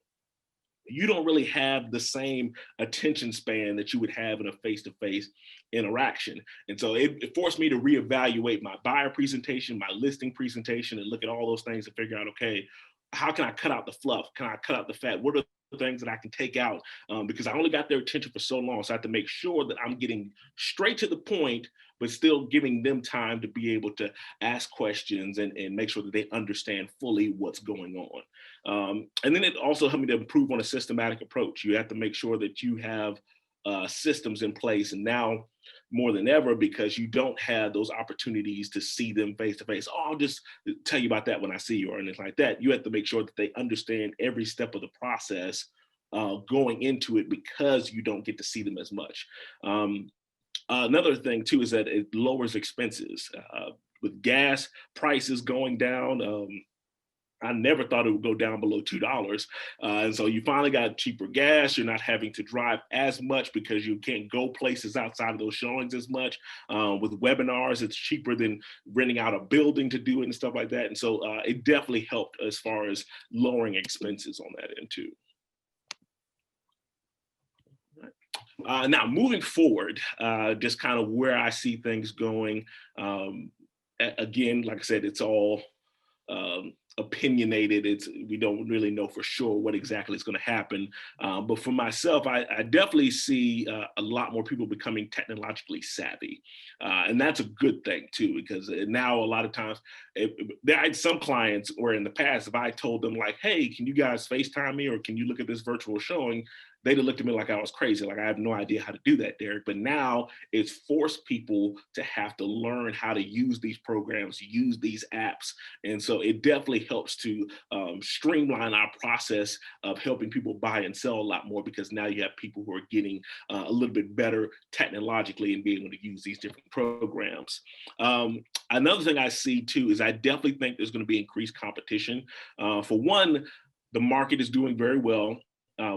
you don't really have the same attention span that you would have in a face-to-face interaction. And so it forced me to reevaluate my buyer presentation, my listing presentation, and look at all those things to figure out, okay, how can I cut out the fluff? Can I cut out the fat? What are the things that I can take out? Because I only got their attention for so long. So I have to make sure that I'm getting straight to the point, but still giving them time to be able to ask questions and make sure that they understand fully what's going on. And then it also helped me to improve on a systematic approach. You have to make sure that you have systems in place, and now more than ever, because you don't have those opportunities to see them face to face. Oh, I'll just tell you about that when I see you, or anything like that. You have to make sure that they understand every step of the process going into it, because you don't get to see them as much. Another thing too is that it lowers expenses. With gas prices going down, I never thought it would go down below $2. And so you finally got cheaper gas. You're not having to drive as much because you can't go places outside of those showings as much. With webinars, it's cheaper than renting out a building to do it and stuff like that. And so it definitely helped as far as lowering expenses on that end too. Now, moving forward, just kind of where I see things going. Again, like I said, it's all opinionated. We don't really know for sure what exactly is going to happen. But for myself, I definitely see a lot more people becoming technologically savvy. And that's a good thing too, because now a lot of times, I had some clients where in the past, if I told them like, hey, can you guys FaceTime me, or can you look at this virtual showing? They'd have looked at me like I was crazy. Like, I have no idea how to do that, Derrick. But now it's forced people to have to learn how to use these programs, use these apps. And so it definitely helps to streamline our process of helping people buy and sell a lot more, because now you have people who are getting a little bit better technologically and being able to use these different programs. Another thing I see too is I definitely think there's going to be increased competition. For one, the market is doing very well.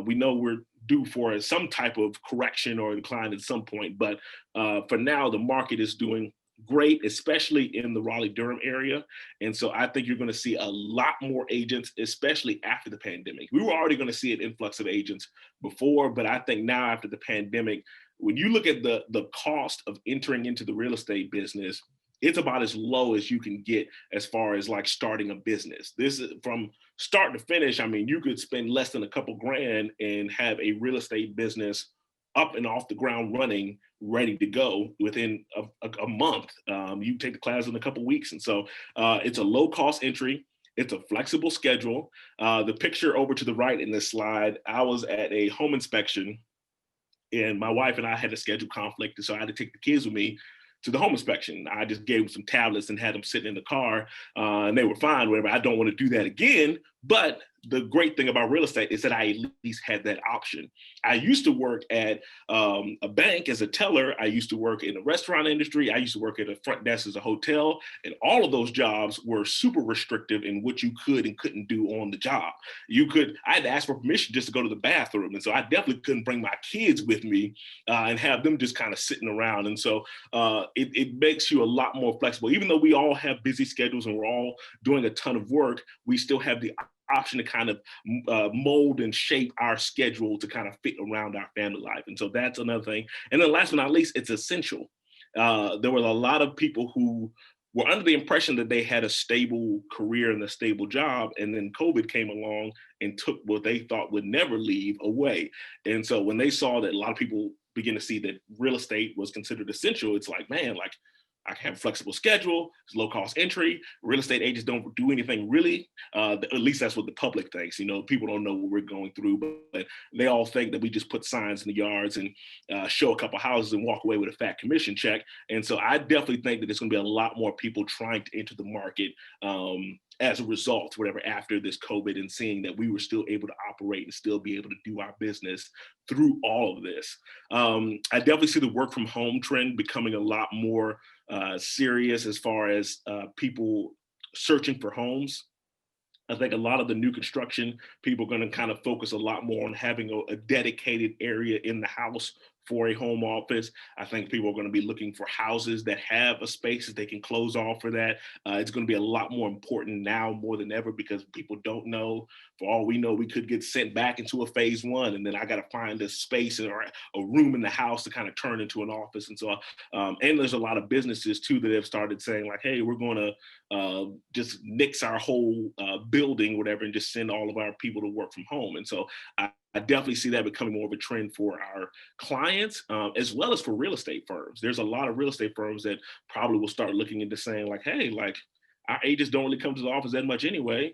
We know we're due for some type of correction or decline at some point, but for now, the market is doing great, especially in the Raleigh-Durham area. And so I think you're going to see a lot more agents, especially after the pandemic. We were already going to see an influx of agents before, but I think now after the pandemic, when you look at the cost of entering into the real estate business, it's about as low as you can get as far as like starting a business. This is from start to finish. I mean, you could spend less than a couple grand and have a real estate business up and off the ground running, ready to go within a month. You take the class in a couple weeks. And so it's a low cost entry. It's a flexible schedule. The picture over to the right in this slide, I was at a home inspection, and my wife and I had a schedule conflict. And so I had to take the kids with me to the home inspection. I just gave them some tablets and had them sitting in the car, and they were fine, whatever. I don't want to do that again, But the great thing about real estate is that I at least had that option. I used to work at a bank as a teller. I used to work in the restaurant industry. I used to work at a front desk as a hotel. And all of those jobs were super restrictive in what you could and couldn't do on the job. I had to ask for permission just to go to the bathroom. And so I definitely couldn't bring my kids with me and have them just kind of sitting around. And so it makes you a lot more flexible. Even though we all have busy schedules and we're all doing a ton of work, we still have the option to kind of mold and shape our schedule to kind of fit around our family life. And so that's another thing. And then last but not least, it's essential. There were a lot of people who were under the impression that they had a stable career and a stable job. And then COVID came along and took what they thought would never leave away. And so when they saw that a lot of people begin to see that real estate was considered essential, it's like, man, like, I can have a flexible schedule, it's low cost entry. Real estate agents don't do anything really. At least that's what the public thinks. You know, people don't know what we're going through, but they all think that we just put signs in the yards and show a couple houses and walk away with a fat commission check. And so I definitely think that there's going to be a lot more people trying to enter the market as a result, whatever, after this COVID, and seeing that we were still able to operate and still be able to do our business through all of this. I definitely see the work from home trend becoming a lot more serious as far as people searching for homes. I think a lot of the new construction, people are going to kind of focus a lot more on having a dedicated area in the house for a home office. I think people are going to be looking for houses that have a space that they can close off for that. It's going to be a lot more important now more than ever, because people don't know. For all we know, we could get sent back into a phase one, and then I got to find a space or a room in the house to kind of turn into an office. And so, and there's a lot of businesses too that have started saying like, hey, we're going to just nix our whole building, whatever, and just send all of our people to work from home. And so I definitely see that becoming more of a trend for our clients, as well as for real estate firms. There's a lot of real estate firms that probably will start looking into saying like, hey, like, our agents don't really come to the office that much anyway.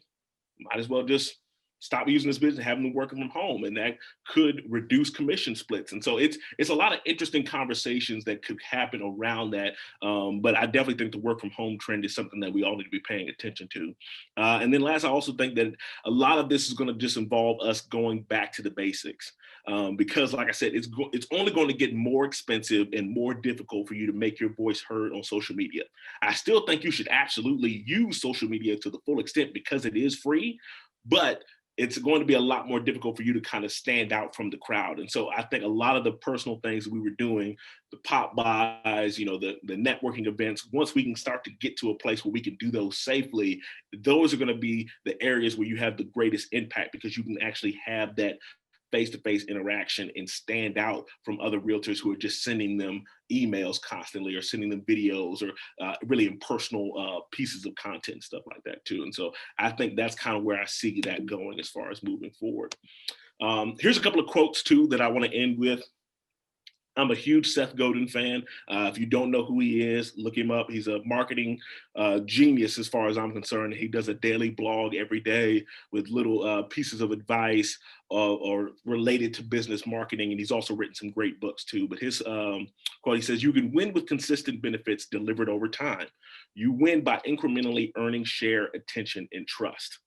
Might as well just stop using this business, having them working from home, and that could reduce commission splits. And so it's a lot of interesting conversations that could happen around that. But I definitely think the work from home trend is something that we all need to be paying attention to. And then last, I also think that a lot of this is going to just involve us going back to the basics. Because like I said, it's only going to get more expensive and more difficult for you to make your voice heard on social media. I still think you should absolutely use social media to the full extent because it is free, but it's going to be a lot more difficult for you to kind of stand out from the crowd. And so I think a lot of the personal things we were doing, the pop buys, you know, the networking events, once we can start to get to a place where we can do those safely, those are going to be the areas where you have the greatest impact, because you can actually have that face-to-face interaction and stand out from other realtors who are just sending them emails constantly or sending them videos or really impersonal pieces of content and stuff like that too. And so I think that's kind of where I see that going as far as moving forward. Here's a couple of quotes too that I want to end with. I'm a huge Seth Godin fan. If you don't know who he is, look him up. He's a marketing genius as far as I'm concerned. He does a daily blog every day with little pieces of advice or related to business marketing. And he's also written some great books too. But his quote, he says, "You can win with consistent benefits delivered over time. You win by incrementally earning share, attention, and trust."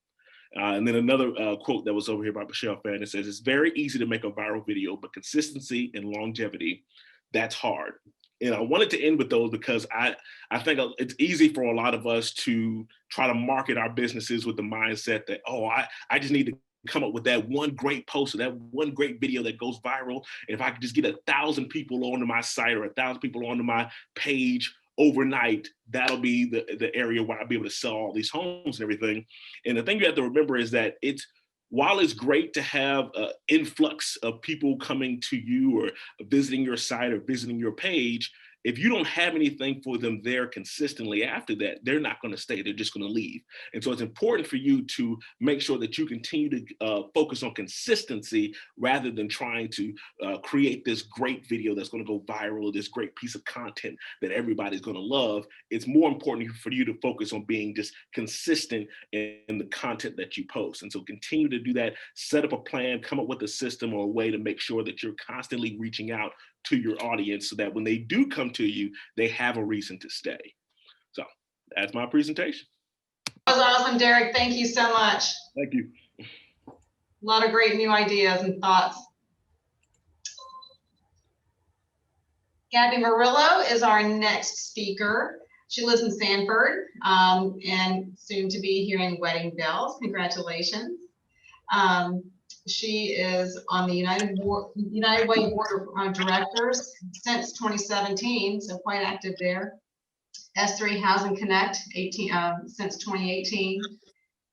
And then another quote that was over here by Michelle Fan, it says, "It's very easy to make a viral video, but consistency and longevity, that's hard." And I wanted to end with those because I think it's easy for a lot of us to try to market our businesses with the mindset that, oh, I just need to come up with that one great post or that one great video that goes viral. And if I could just get 1,000 people onto my site or 1,000 people onto my page overnight, that'll be the area where I'll be able to sell all these homes and everything. And the thing you have to remember is that while it's great to have an influx of people coming to you or visiting your site or visiting your page, if you don't have anything for them there consistently after that, they're not going to stay. They're just going to leave. And so it's important for you to make sure that you continue to focus on consistency rather than trying to create this great video that's going to go viral, this great piece of content that everybody's going to love. It's more important for you to focus on being just consistent in the content that you post. And so continue to do that. Set up a plan, come up with a system or a way to make sure that you're constantly reaching out to your audience so that when they do come to you, they have a reason to stay. So that's my presentation. That was awesome, Derrick. Thank you so much. Thank you. A lot of great new ideas and thoughts. Gabby Murillo is our next speaker. She lives in Sanford and soon to be hearing wedding bells. Congratulations. She is on the United Way Board of Directors since 2017, so quite active there. S3 Housing Connect since 2018.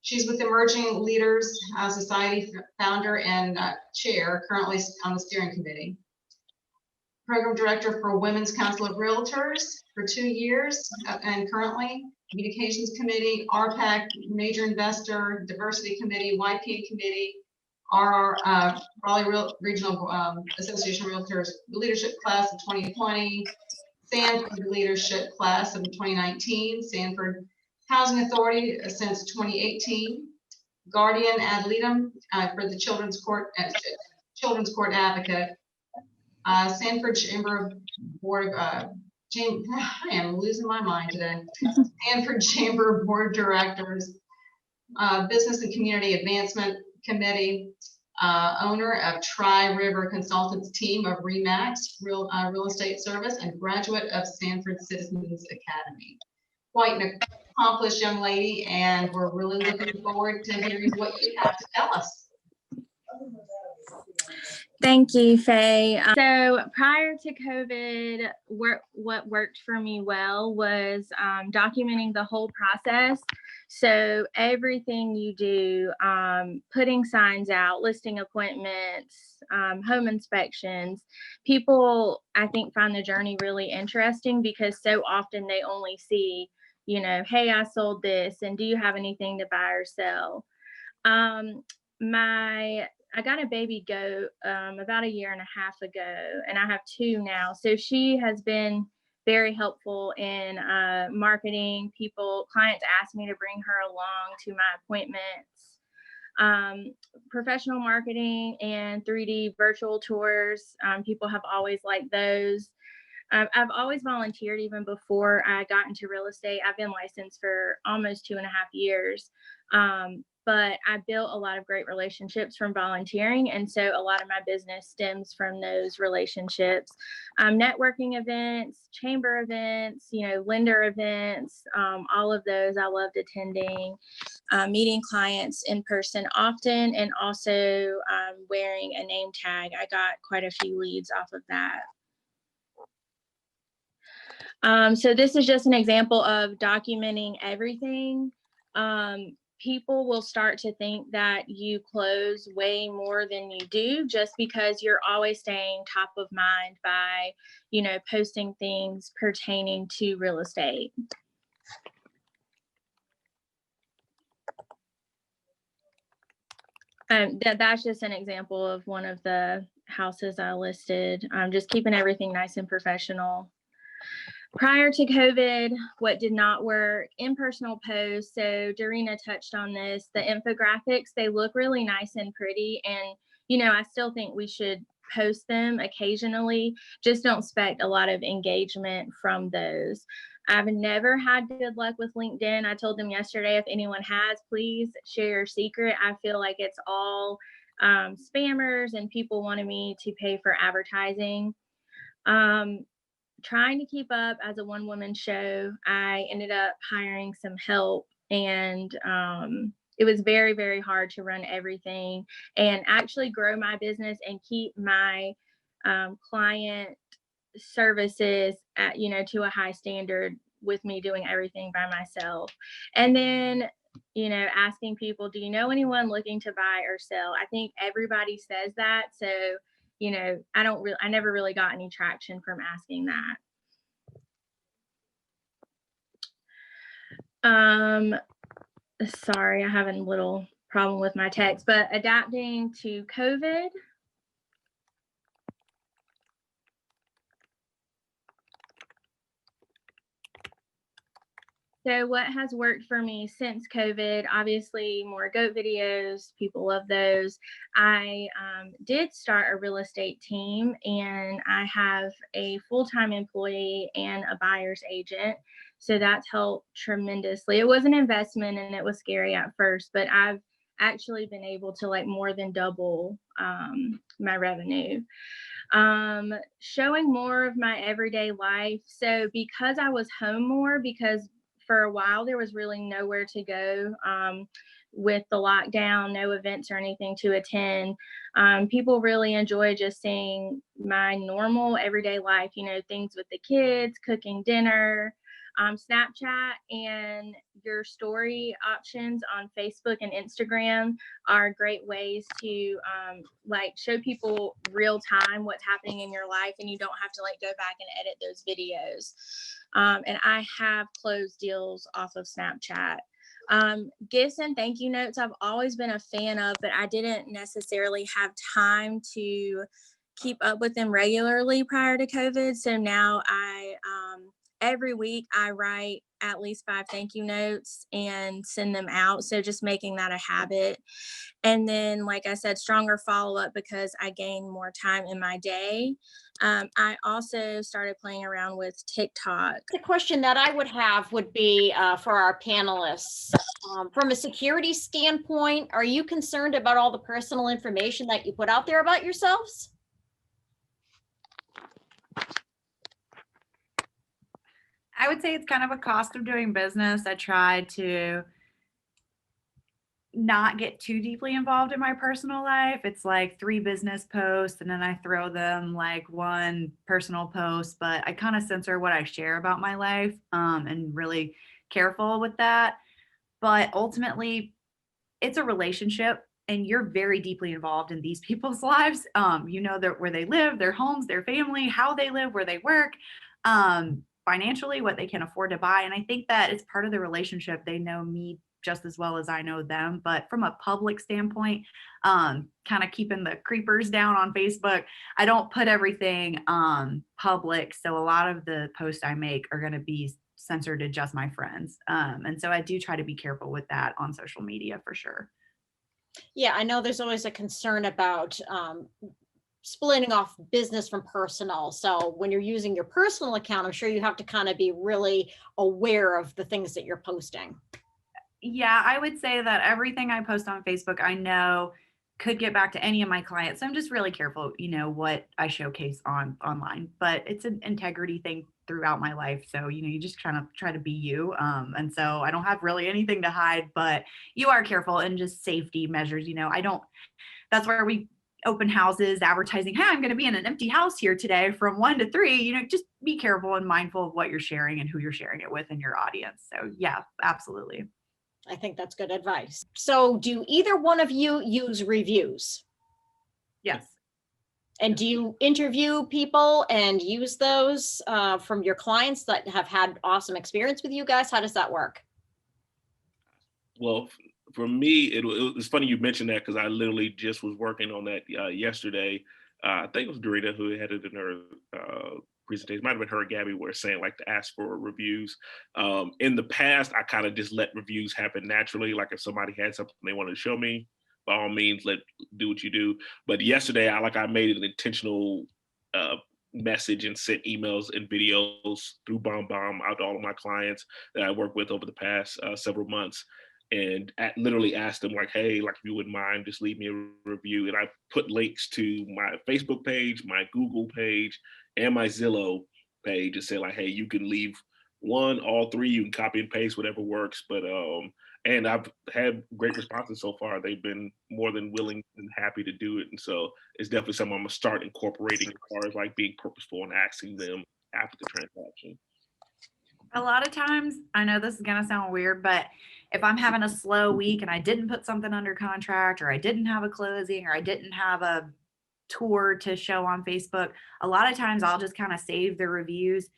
She's with Emerging Leaders Society founder and chair, currently on the steering committee. Program director for Women's Council of Realtors for 2 years, and currently Communications Committee, RPAC, Major Investor, Diversity Committee, YP Committee, RRAR, Raleigh Regional Association of Realtors Leadership Class of 2020, Sanford Leadership Class of 2019, Sanford Housing Authority since 2018, Guardian ad litem for the Children's Court Advocate, Sanford Chamber Board of I am losing my mind today. Sanford Chamber Board of Directors, Business and Community Advancement Committee, owner of Tri-River Consultants team of RE/MAX Real Estate Service, and graduate of Sanford Citizens Academy. Quite an accomplished young lady, and we're really looking forward to hearing what you have to tell us. Thank you, Faye. So prior to COVID, what worked for me well was documenting the whole process. So everything you do, putting signs out, listing appointments, home inspections, people, I think, find the journey really interesting because so often they only see, you know, hey, I sold this, and do you have anything to buy or sell? I got a baby goat about 1.5 years ago, and I have 2 now. So she has been very helpful in marketing. Clients ask me to bring her along to my appointments. Professional marketing and 3D virtual tours. People have always liked those. I've always volunteered even before I got into real estate. I've been licensed for almost 2.5 years. But I built a lot of great relationships from volunteering. And so a lot of my business stems from those relationships. Networking events, chamber events, you know, lender events, all of those I loved attending, meeting clients in person often, and also wearing a name tag. I got quite a few leads off of that. So this is just an example of documenting everything. People will start to think that you close way more than you do just because you're always staying top of mind by, you know, posting things pertaining to real estate. That's just an example of one of the houses I listed. Just keeping everything nice and professional. Prior to COVID, what did not work? Impersonal posts. So Dareena touched on this. The infographics, they look really nice and pretty. And, you know, I still think we should post them occasionally. Just don't expect a lot of engagement from those. I've never had good luck with LinkedIn. I told them yesterday, if anyone has, please share your secret. I feel like it's all spammers and people wanting me to pay for advertising. Trying to keep up as a one-woman show, I ended up hiring some help, and it was very, very hard to run everything and actually grow my business and keep my client services at, you know, to a high standard with me doing everything by myself. And then, you know, asking people, do you know anyone looking to buy or sell? I think everybody says that. So, you know, I never really got any traction from asking that. Sorry, I have a little problem with my text, but adapting to COVID. So what has worked for me since COVID, obviously more goat videos, people love those. I did start a real estate team, and I have a full-time employee and a buyer's agent. So that's helped tremendously. It was an investment and it was scary at first, but I've actually been able to like more than double my revenue. Showing more of my everyday life. So because I was home more, because for a while there was really nowhere to go with the lockdown, no events or anything to attend. People really enjoy just seeing my normal everyday life, you know, things with the kids, cooking dinner. Snapchat and your story options on Facebook and Instagram are great ways to like show people real time what's happening in your life, and you don't have to like go back and edit those videos. And I have closed deals off of Snapchat. Gifts and thank you notes I've always been a fan of, but I didn't necessarily have time to keep up with them regularly prior to COVID. So now every week I write at least 5 thank you notes and send them out. So just making that a habit. And then, like I said, stronger follow-up because I gain more time in my day. I also started playing around with TikTok. The question that I would have would be for our panelists. From a security standpoint, are you concerned about all the personal information that you put out there about yourselves? I would say it's kind of a cost of doing business. I try to not get too deeply involved in my personal life. It's like 3 business posts and then I throw them like 1 personal post, but I kind of censor what I share about my life and really careful with that. But ultimately, it's a relationship and you're very deeply involved in these people's lives. You know where they live, their homes, their family, how they live, where they work. Financially, what they can afford to buy. And I think that it's part of the relationship. They know me just as well as I know them. But from a public standpoint, kind of keeping the creepers down on Facebook, I don't put everything public. So a lot of the posts I make are going to be censored to just my friends. And so I do try to be careful with that on social media for sure. Yeah, I know there's always a concern about splitting off business from personal. So when you're using your personal account, I'm sure you have to kind of be really aware of the things that you're posting. Yeah, I would say that everything I post on Facebook, I know could get back to any of my clients. So I'm just really careful, you know, what I showcase online, but it's an integrity thing throughout my life. So, you know, you just try to be you. And so I don't have really anything to hide, but you are careful and just safety measures, you know, that's where we open houses advertising, hey, I'm going to be in an empty house here today from 1 to 3, you know, just be careful and mindful of what you're sharing and who you're sharing it with in your audience. So yeah, absolutely. I think that's good advice. So do either one of you use reviews? Yes. And do you interview people and use those from your clients that have had awesome experience with you guys? How does that work? Well, for me, it's funny you mentioned that because I literally just was working on that yesterday. I think it was Dareena who had it in her presentation. Might have been her or Gabby were saying like to ask for reviews. In the past, I kind of just let reviews happen naturally. Like if somebody had something they wanted to show me, by all means, do what you do. But yesterday, I made an intentional message and sent emails and videos through BombBomb out to all of my clients that I worked with over the past several months. And literally asked them like, hey, like if you wouldn't mind, just leave me a review. And I put links to my Facebook page, my Google page, and my Zillow page and said like, hey, you can leave 1, all 3, you can copy and paste, whatever works. But and I've had great responses so far. They've been more than willing and happy to do it. And so it's definitely something I'm gonna start incorporating as far as like being purposeful and asking them after the transaction. A lot of times, I know this is going to sound weird, but if I'm having a slow week and I didn't put something under contract or I didn't have a closing or I didn't have a tour to show on Facebook, a lot of times I'll just kind of save the reviews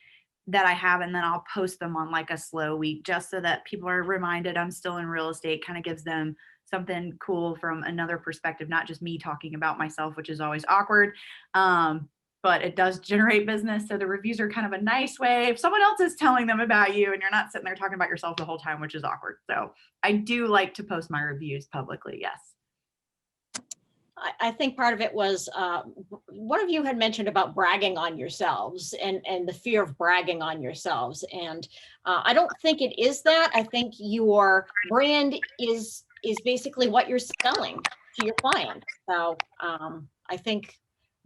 that I have and then I'll post them on like a slow week just so that people are reminded I'm still in real estate, kind of gives them something cool from another perspective, not just me talking about myself, which is always awkward. but it does generate business. So the reviews are kind of a nice way if someone else is telling them about you and you're not sitting there talking about yourself the whole time, which is awkward. So I do like to post my reviews publicly. Yes. I think part of it was one of you had mentioned about bragging on yourselves and the fear of bragging on yourselves. And I don't think it is that. I think your brand is basically what you're selling to your client. So I think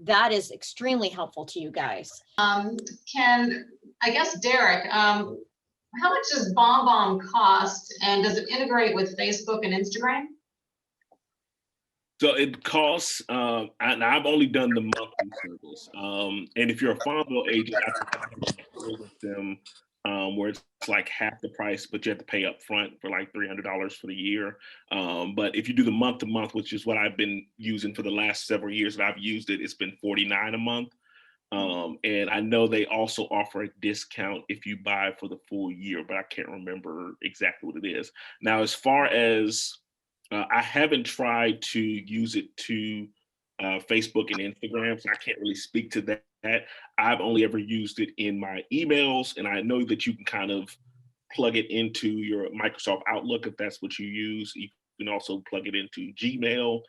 that is extremely helpful to you guys. I guess, Derrick, how much does BombBomb cost, and does it integrate with Facebook and Instagram? So it costs, and I've only done the monthly service. And if you're a farm bill agent, I think with them where it's like half the price, but you have to pay up front for like $300 for the year. But if you do the month to month, which is what I've been using for the last several years that I've used it, it's been $49 a month. And I know they also offer a discount if you buy for the full year, but I can't remember exactly what it is. Now, as far as I haven't tried to use it to Facebook and Instagram, so I can't really speak to that. I've only ever used it in my emails, and I know that you can kind of plug it into your Microsoft Outlook if that's what you use. You can also plug it into Gmail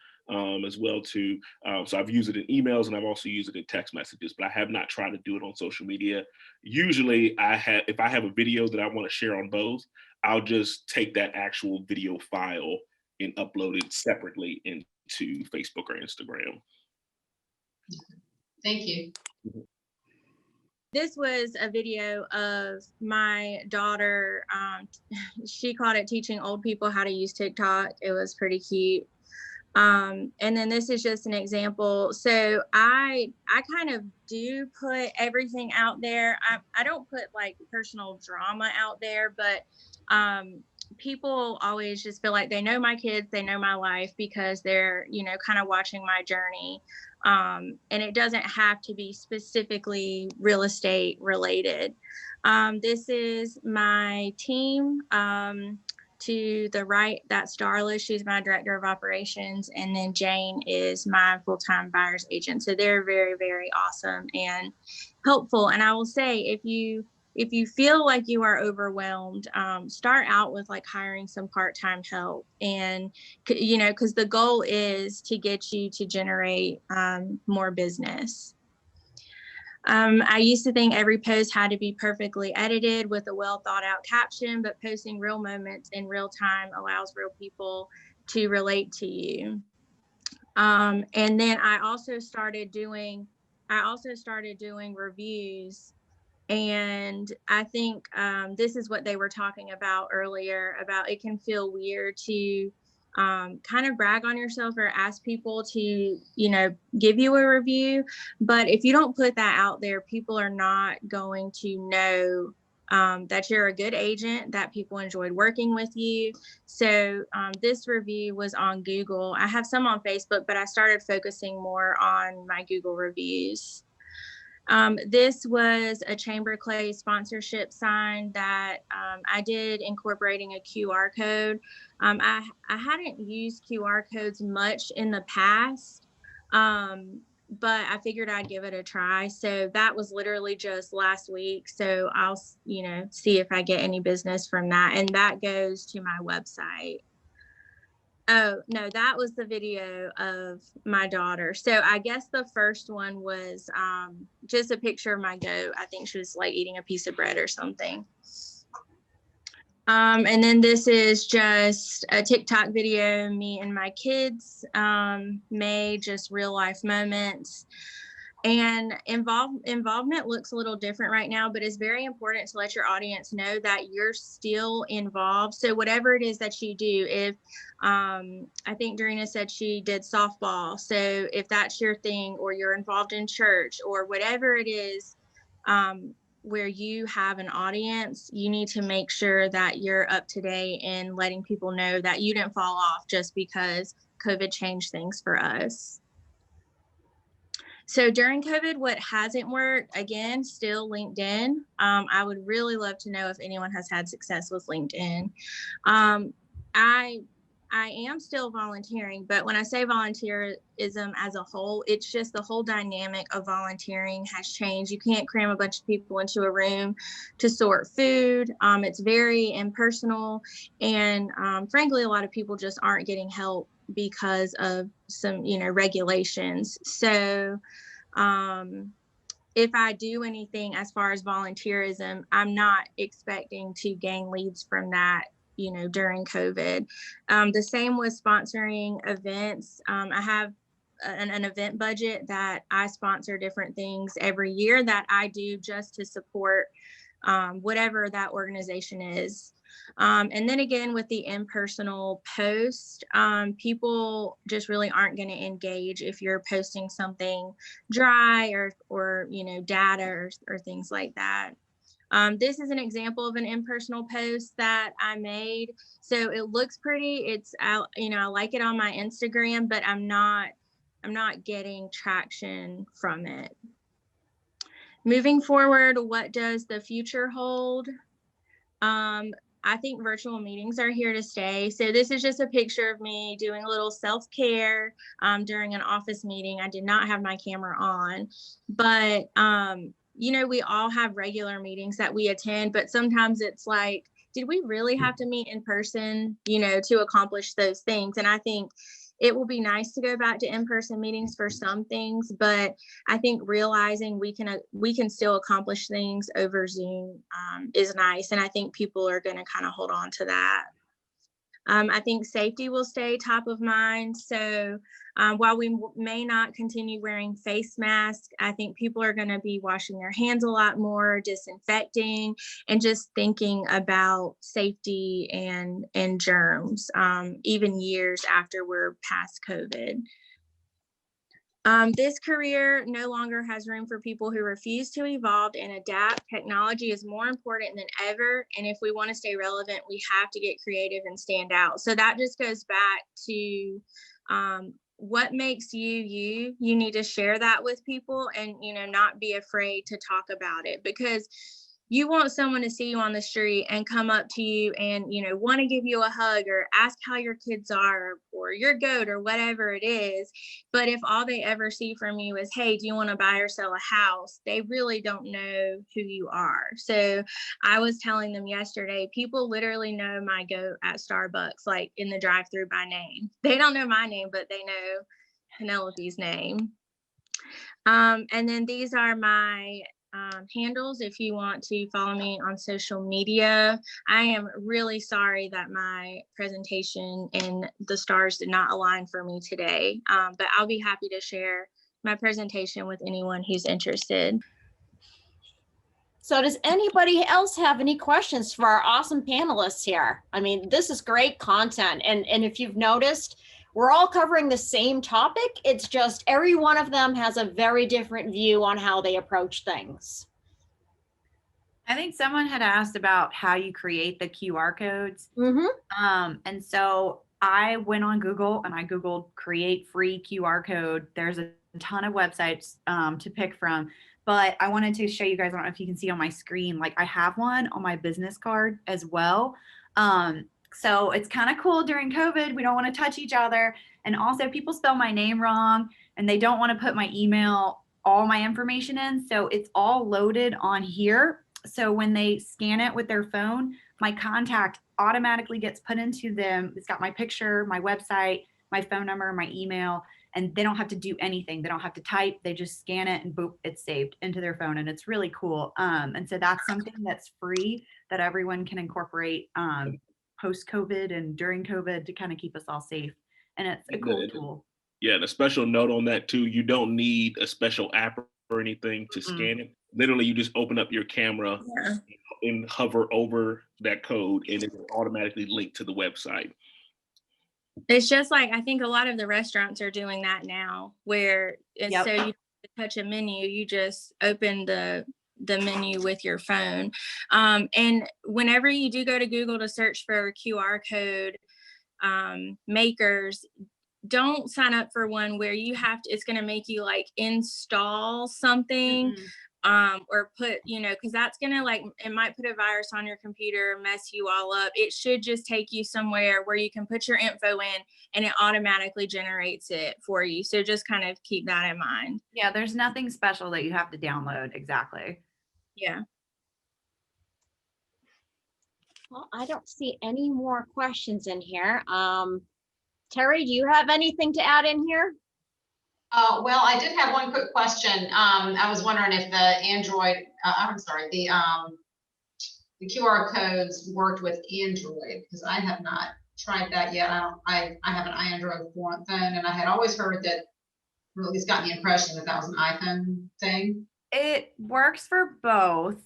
as well too. So I've used it in emails, and I've also used it in text messages, but I have not tried to do it on social media. Usually if I have a video that I want to share on both, I'll just take that actual video file and upload it separately into Facebook or Instagram. Thank you. This was a video of my daughter. She called it teaching old people how to use TikTok. It was pretty cute. And then this is just an example. So I kind of do put everything out there. I don't put like personal drama out there, but people always just feel like they know my kids, they know my life because they're, kind of watching my journey. And it doesn't have to be specifically real estate related. This is my team. To the right, that's Darla. She's my director of operations. And then Jane is my full-time buyer's agent. So they're very, very awesome and helpful. And I will say, if you feel like you are overwhelmed, start out with like hiring some part-time help. And, because the goal is to get you to generate more business. I used to think every post had to be perfectly edited with a well thought out caption, but posting real moments in real time allows real people to relate to you. And then I also started doing reviews. And I think this is what they were talking about earlier, about it can feel weird to kind of brag on yourself or ask people to, give you a review. But if you don't put that out there, people are not going to know that you're a good agent, that people enjoyed working with you. So this review was on Google. I have some on Facebook, but I started focusing more on my Google reviews. This was a Chamber Clay sponsorship sign that I did incorporating a QR code. I hadn't used QR codes much in the past, but I figured I'd give it a try. So that was literally just last week. So I'll, see if I get any business from that. And that goes to my website. Oh, no, that was the video of my daughter. So I guess the first one was just a picture of my goat. I think she was like eating a piece of bread or something. And then this is just a TikTok video me and my kids made, just real life moments. And involvement looks a little different right now, but it's very important to let your audience know that you're still involved. So whatever it is that you do, if I think Dareena said she did softball. So if that's your thing, or you're involved in church, or whatever it is, where you have an audience, you need to make sure that you're up to date and letting people know that you didn't fall off just because COVID changed things for us. So during COVID, what hasn't worked, again, still LinkedIn. I would really love to know if anyone has had success with LinkedIn. I I am still volunteering, but when I say volunteerism as a whole, it's just the whole dynamic of volunteering has changed. You can't cram a bunch of people into a room to sort food. It's very impersonal, and frankly, a lot of people just aren't getting help because of some, regulations. So if I do anything as far as volunteerism, I'm not expecting to gain leads from that, during COVID. The same with sponsoring events. I have an event budget that I sponsor different things every year that I do just to support whatever that organization is. And then again, with the impersonal post, people just really aren't going to engage if you're posting something dry or data or things like that. This is an example of an impersonal post that I made. So it looks pretty. I like it on my Instagram, but I'm not getting traction from it. Moving forward, what does the future hold? I think virtual meetings are here to stay. So this is just a picture of me doing a little self-care during an office meeting. I did not have my camera on, but we all have regular meetings that we attend, but sometimes it's like, did we really have to meet in person, to accomplish those things? And I think it will be nice to go back to in-person meetings for some things, but I think realizing we can still accomplish things over Zoom is nice. And I think people are going to kind of hold on to that. I think safety will stay top of mind. So while we may not continue wearing face masks, I think people are going to be washing their hands a lot more, disinfecting, and just thinking about safety and germs, even years after we're past COVID. This career no longer has room for people who refuse to evolve and adapt. Technology is more important than ever. And if we want to stay relevant, we have to get creative and stand out. So that just goes back to what makes you. You need to share that with people and, not be afraid to talk about it, because you want someone to see you on the street and come up to you and, want to give you a hug or ask how your kids are or your goat or whatever it is. But if all they ever see from you is, hey, do you want to buy or sell a house? They really don't know who you are. So I was telling them yesterday, people literally know my goat at Starbucks, like in the drive-thru by name. They don't know my name, but they know Penelope's name. And then these are my handles if you want to follow me on social media. I am really sorry that my presentation and the stars did not align for me today, but I'll be happy to share my presentation with anyone who's interested. So does anybody else have any questions for our awesome panelists here? I mean, this is great content. And if you've noticed, we're all covering the same topic. It's just every one of them has a very different view on how they approach things. I think someone had asked about how you create the QR codes. Mm-hmm. And so I went on Google and I Googled create free QR code. There's a ton of websites to pick from, but I wanted to show you guys, I don't know if you can see on my screen, like I have one on my business card as well. So it's kind of cool during COVID. We don't want to touch each other. And also people spell my name wrong and they don't want to put my email, all my information in. So it's all loaded on here. So when they scan it with their phone, my contact automatically gets put into them. It's got my picture, my website, my phone number, my email, and they don't have to do anything. They don't have to type. They just scan it and boop, it's saved into their phone. And it's really cool. And so that's something that's free that everyone can incorporate post-COVID and during COVID to kind of keep us all safe. And it's a cool tool. Yeah, and a special note on that too, you don't need a special app or anything to scan it. Literally, you just open up your camera and hover over that code and it will automatically link to the website. It's just like, I think a lot of the restaurants are doing that now, where so you touch a menu, you just open the menu with your phone. And whenever you do go to Google to search for QR code makers, don't sign up for one where you have to, it's going to make you like install something. or put, because that's gonna it might put a virus on your computer, mess you all up. It should just take you somewhere where you can put your info in and it automatically generates it for you. So just kind of keep that in mind. Yeah, there's nothing special that you have to download. Exactly. Yeah. Well, I don't see any more questions in here. Terry, do you have anything to add in here? Well, I did have one quick question. I was wondering if the Android, I'm sorry, the QR codes worked with Android, because I have not tried that yet. I have an Android phone, and I had always heard that, or at least got the impression that that was an iPhone thing. It works for both.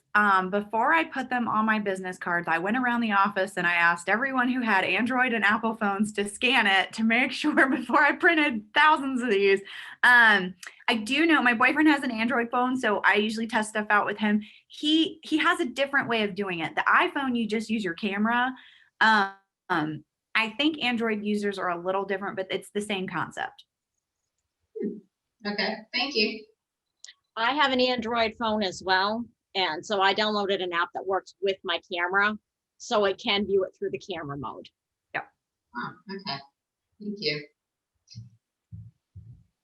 Before I put them on my business cards, I went around the office and I asked everyone who had Android and Apple phones to scan it to make sure before I printed thousands of these. I do know my boyfriend has an Android phone, so I usually test stuff out with him. He has a different way of doing it. The iPhone, you just use your camera. I think Android users are a little different, but it's the same concept. Okay, thank you. I have an Android phone as well. And so I downloaded an app that works with my camera, so I can view it through the camera mode. Oh, okay, thank you.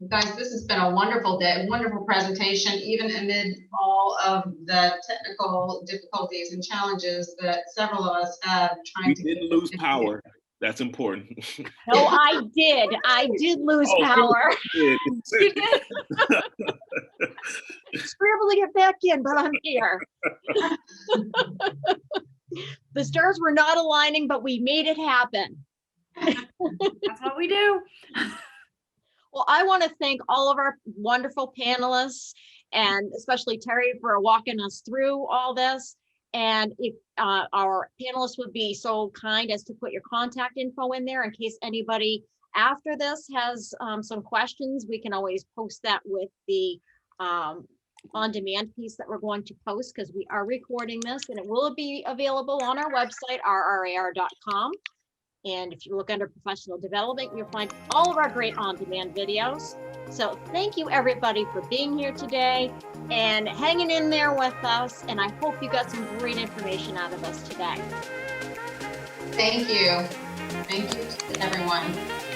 Guys, this has been a wonderful day, wonderful presentation, even amid all of the technical difficulties and challenges that several of us had trying to. We didn't lose power. That's important. No, I did. I did lose power. You did. Scramble to get back in, but I'm here. The stars were not aligning, but we made it happen. That's what we do. Well, I want to thank all of our wonderful panelists, and especially Terry for walking us through all this. And if our panelists would be so kind as to put your contact info in there in case anybody after this has some questions, we can always post that with the on-demand piece that we're going to post, because we are recording this and it will be available on our website, rrar.com. And if you look under professional development, you'll find all of our great on-demand videos. So thank you everybody for being here today and hanging in there with us. And I hope you got some great information out of us today. Thank you. Thank you to everyone.